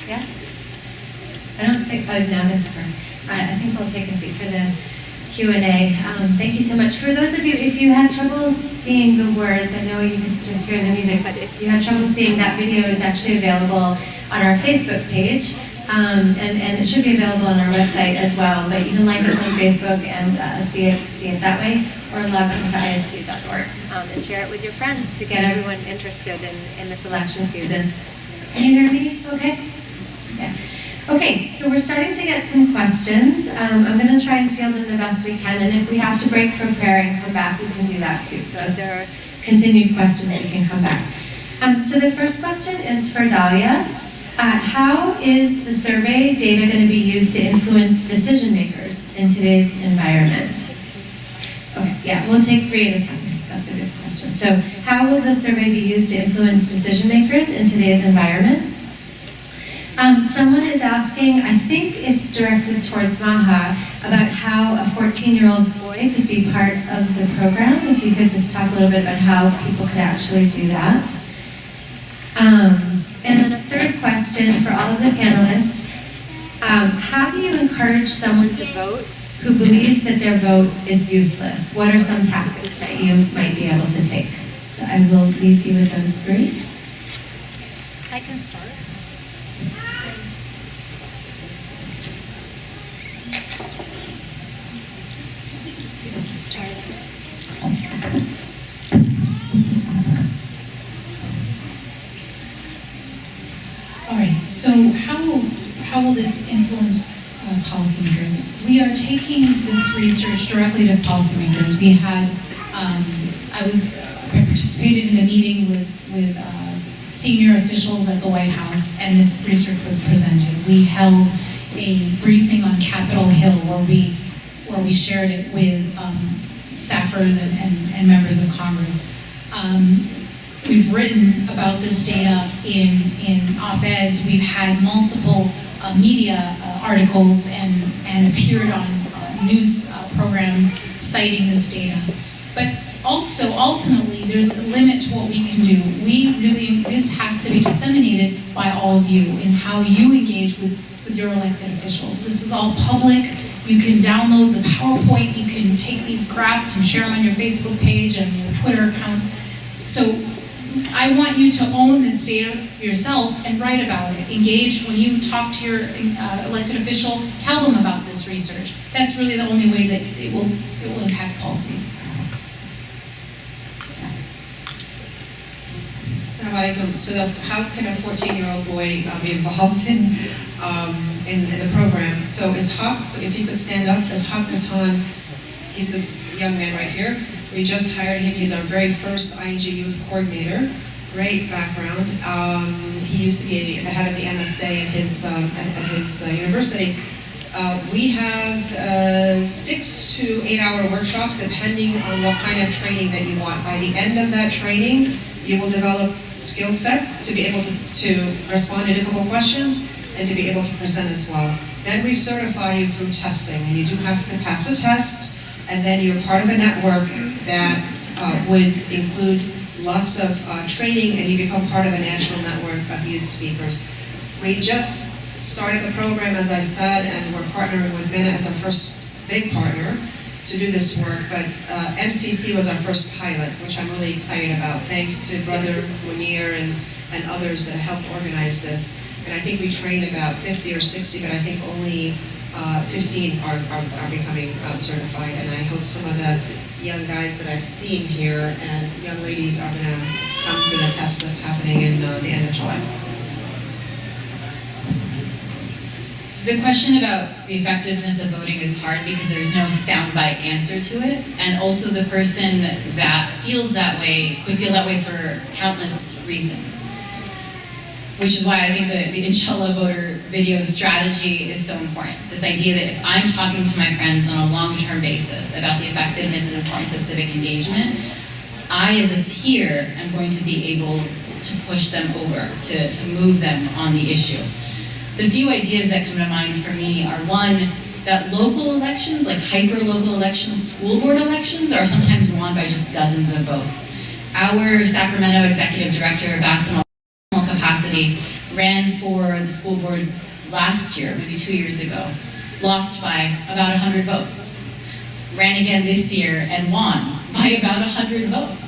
Yeah? I don't think, no, this is her. I think we'll take a seat for the Q&A. Thank you so much. For those of you, if you had trouble seeing the words, I know you could just hear the music, but if you had trouble seeing, that video is actually available on our Facebook page. And it should be available on our website as well, but you can like us on Facebook and see it that way, or log on to isp.org and share it with your friends to get everyone interested in this election season. Can you hear me okay? Yeah. Okay, so we're starting to get some questions. I'm going to try and field them the best we can, and if we have to break for prayer and come back, we can do that too. So if there are continued questions, we can come back. So the first question is for Dalia. How is the survey data going to be used to influence decision makers in today's environment? Okay, yeah, we'll take 3 at a time. That's a good question. So how will the survey be used to influence decision makers in today's environment? Someone is asking, I think it's directed towards Maha, about how a 14-year-old boy could be part of the program. If you could just talk a little bit about how people could actually do that. And then a third question for all of the panelists. How do you encourage someone to vote who believes that their vote is useless? What are some tactics that you might be able to take? So I will leave you with those 3. I can start. All right, so how will this influence policymakers? We are taking this research directly to policymakers. We had, I participated in a meeting with senior officials at the White House, and this research was presented. We held a briefing on Capitol Hill where we shared it with staffers and members of Congress. We've written about this data in op-eds. We've had multiple media articles and appeared on news programs citing this data. But also, ultimately, there's a limit to what we can do. This has to be disseminated by all of you in how you engage with your elected officials. This is all public. You can download the PowerPoint. You can take these graphs and share them on your Facebook page and your Twitter account. So I want you to own this data yourself and write about it. Engage when you talk to your elected official. Tell them about this research. That's really the only way that it will impact policy. So how can a 14-year-old boy be involved in the program? So Ishaq, if you could stand up, Ishaq Matan, he's this young man right here. We just hired him. He's our very first ING youth coordinator. Great background. He used to be the head of the MSA at his university. We have 6 to 8 hour workshops depending on what kind of training that you want. By the end of that training, you will develop skill sets to be able to respond to difficult questions and to be able to present as well. Then we certify you through testing, and you do have to pass a test, and then you're part of a network that would include lots of training, and you become part of a national network of youth speakers. We just started the program, as I said, and we're partnering with MENA as our first big partner to do this work, but MCC was our first pilot, which I'm really excited about, thanks to Brother Munir and others that helped organize this. And I think we trained about 50 or 60, but I think only 15 are becoming certified, and I hope some of the young guys that I've seen here and young ladies are going to come to the test that's happening in the end of July. The question about the effectiveness of voting is hard because there's no soundbite answer to it, and also the person that feels that way could feel that way for countless reasons. Which is why I think the Inshallah voter video strategy is so important. This idea that if I'm talking to my friends on a long-term basis about the effectiveness and importance of civic engagement, I as a peer am going to be able to push them over, to move them on the issue. The few ideas that come to mind for me are, one, that local elections, like hyper-local elections, school board elections, are sometimes won by just dozens of votes. Our Sacramento executive director, Bassem capacity, ran for the school board last year, maybe 2 years ago, lost by about 100 votes. Ran again this year and won by about 100 votes.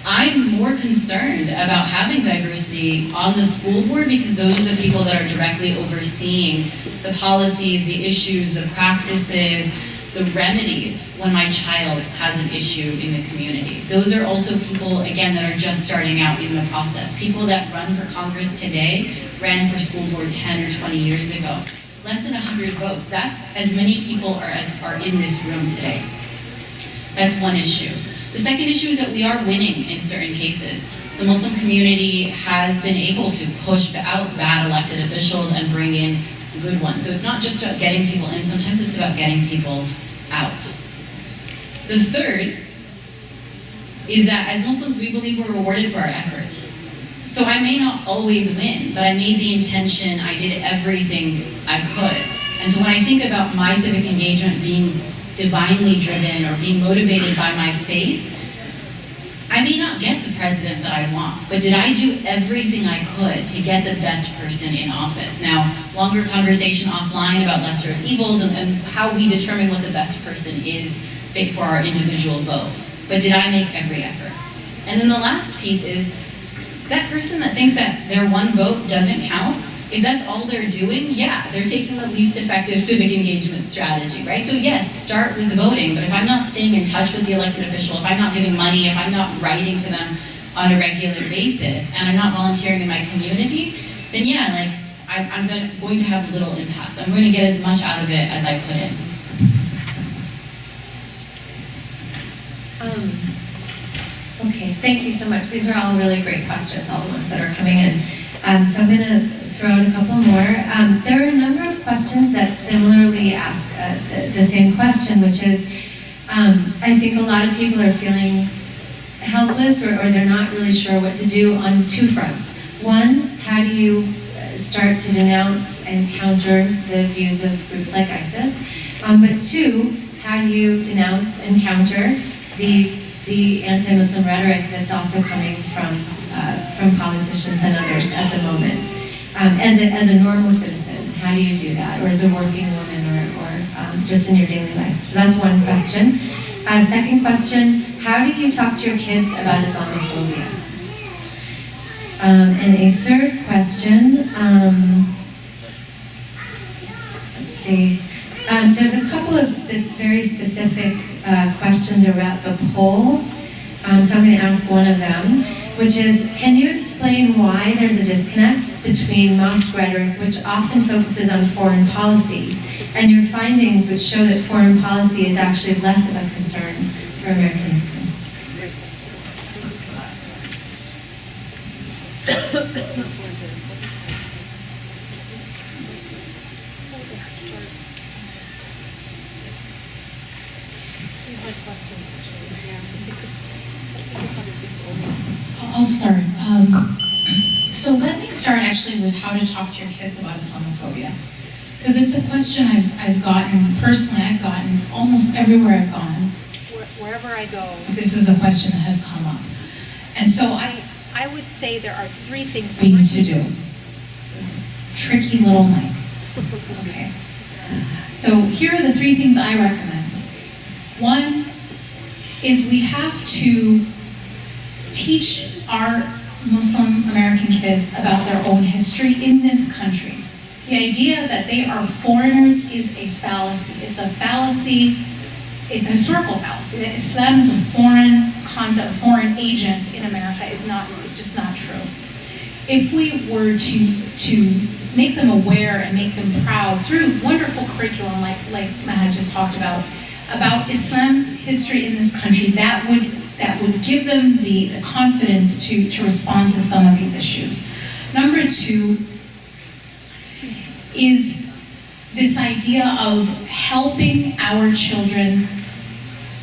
I'm more concerned about having diversity on the school board because those are the people that are directly overseeing the policies, the issues, the practices, the remedies when my child has an issue in the community. Those are also people, again, that are just starting out in the process. People that run for Congress today ran for school board 10 or 20 years ago. Less than 100 votes. That's as many people as are in this room today. That's one issue. The second issue is that we are winning in certain cases. The Muslim community has been able to push out bad elected officials and bring in good ones. So it's not just about getting people in, sometimes it's about getting people out. The third is that as Muslims, we believe we're rewarded for our effort. So I may not always win, but I made the intention, I did everything I could. And so when I think about my civic engagement being divinely driven or being motivated by my faith, I may not get the president that I want, but did I do everything I could to get the best person in office? Now, longer conversation offline about lesser of evils and how we determine what the best person is for our individual vote. But did I make every effort? And then the last piece is that person that thinks that their one vote doesn't count, if that's all they're doing, yeah, they're taking the least effective civic engagement strategy, right? So yes, start with voting, but if I'm not staying in touch with the elected official, if I'm not giving money, if I'm not writing to them, on a regular basis, and I'm not volunteering in my community, then yeah, like I'm going to have little impact. I'm going to get as much out of it as I put in. Okay, thank you so much. These are all really great questions, all the ones that are coming in. So I'm going to throw out a couple more. There are a number of questions that similarly ask the same question, which is, I think a lot of people are feeling helpless or they're not really sure what to do on two fronts. One, how do you start to denounce and counter the views of groups like ISIS? But two, how do you denounce and counter the anti-Muslim rhetoric that's also coming from politicians and others at the moment? As a normal citizen, how do you do that? Or as a working woman or just in your daily life? So that's one question. Second question, how do you talk to your kids about Islamophobia? And a third question, let's see. There's a couple of very specific questions about the poll. So I'm going to ask one of them, which is, can you explain why there's a disconnect between mosque rhetoric, which often focuses on foreign policy, and your findings which show that foreign policy is actually less of a concern for American Muslims? I'll start. So let me start actually with how to talk to your kids about Islamophobia. Because it's a question I've gotten, personally I've gotten almost everywhere I've gone. Wherever I go. This is a question that has come up. And so I would say there are three things we need to do. This tricky little mic. Okay. So here are the three things I recommend. One is we have to teach our Muslim American kids about their own history in this country. The idea that they are foreigners is a fallacy. It's a fallacy, it's a historical fallacy. That Islam is a foreign concept, a foreign agent in America it's just not true. If we were to make them aware and make them proud through wonderful curriculum like Mahat just talked about Islam's history in this country, that would give them the confidence to respond to some of these issues. Number two is this idea of helping our children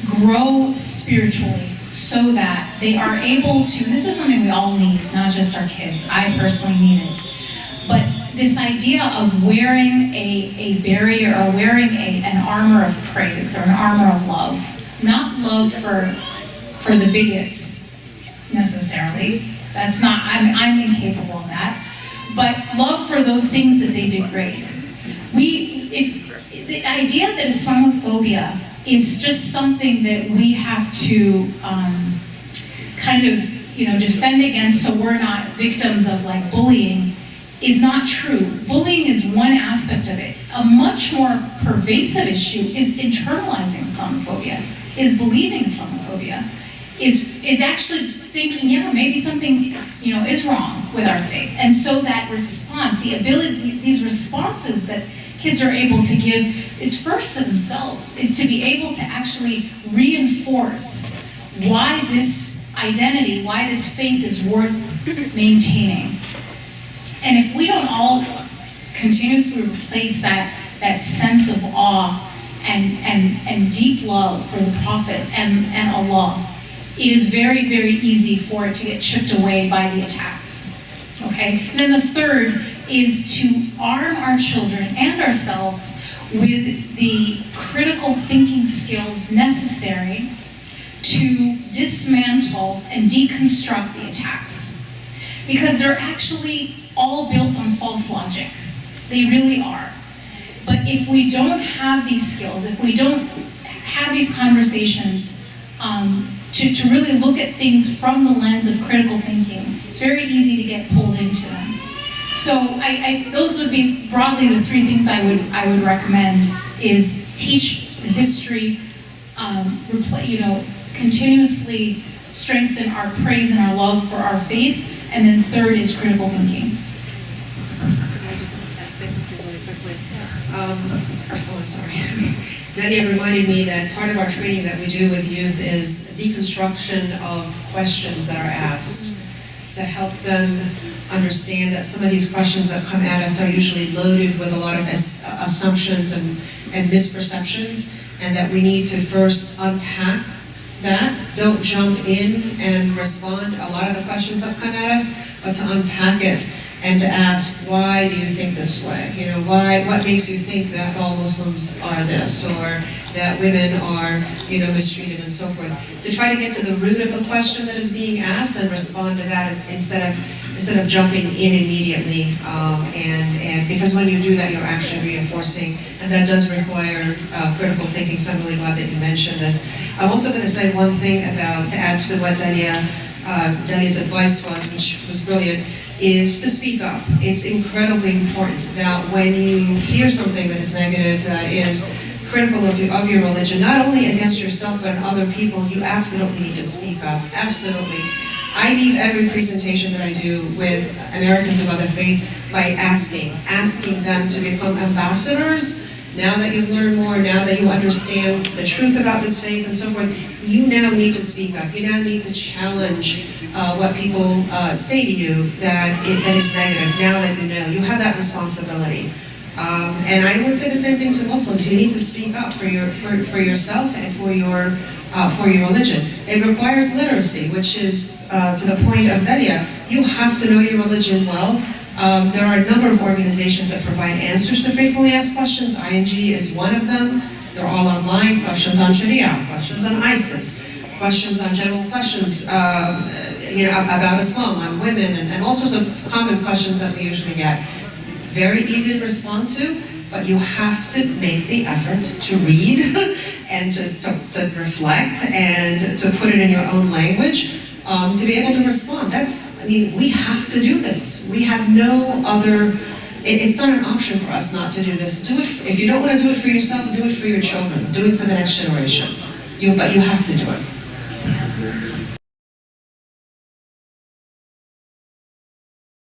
grow spiritually so that they are able to, and this is something we all need, not just our kids, I personally need it, but this idea of wearing a barrier or wearing an armor of praise or an armor of love, not love for the bigots necessarily. That's not, I'm incapable of that. But love for those things that they degrade. If the idea that Islamophobia is just something that we have to kind of defend against so we're not victims of like bullying is not true. Bullying is one aspect of it. A much more pervasive issue is internalizing Islamophobia, is believing Islamophobia, is actually thinking, yeah, maybe something is wrong with our faith. And so that response, the ability, these responses that kids are able to give, is first to themselves, is to be able to actually reinforce why this identity, why this faith is worth maintaining. And if we don't all continuously replace that sense of awe and deep love for the Prophet and Allah, it is very, very easy for it to get chipped away by the attacks. Okay? And then the third is to arm our children and ourselves with the critical thinking skills necessary to dismantle and deconstruct the attacks. Because they're actually all built on false logic. They really are. But if we don't have these skills, if we don't have these conversations to really look at things from the lens of critical thinking, it's very easy to get pulled into them. So those would be broadly the three things I would recommend: is teach the history, continuously strengthen our praise and our love for our faith. And then third is critical thinking. Can I just say something really quickly? Oh, sorry. Dalia reminded me that part of our training that we do with youth is deconstruction of questions that are asked to help them understand that some of these questions that come at us are usually loaded with a lot of assumptions and misperceptions, and that we need to first unpack that. Don't jump in and respond a lot of the questions that come at us, but to unpack it and to ask, why do you think this way? You know, what makes you think that all Muslims are this, or that women are, you know, mistreated and so forth? To try to get to the root of the question that is being asked and respond to that instead of jumping in immediately. And because when you do that, you're actually reinforcing, and that does require critical thinking. So I'm really glad that you mentioned this. I'm also going to say one thing to add to what Dalia's advice was, which was brilliant, is to speak up. It's incredibly important that when you hear something that is negative, that is critical of your religion, not only against yourself but other people, you absolutely need to speak up. Absolutely. I leave every presentation that I do with Americans of other faith by asking them to become ambassadors. Now that you've learned more, now that you understand the truth about this faith and so forth, you now need to speak up. You now need to challenge what people say to you that is negative. Now that you know, you have that responsibility. And I would say the same thing to Muslims. You need to speak up for yourself and for your religion. It requires literacy, which is to the point of Dalia. You have to know your religion well. There are a number of organizations that provide answers to frequently asked questions. ING is one of them. They're all online. Questions on Sharia, questions on ISIS, questions on general questions about Islam, on women, and all sorts of common questions that we usually get. Very easy to respond to, but you have to make the effort to read and to reflect and to put it in your own language to be able to respond. We have to do this. We have no other, it's not an option for us not to do this. Do it, if you don't want to do it for yourself, do it for your children. Do it for the next generation. But you have to do it.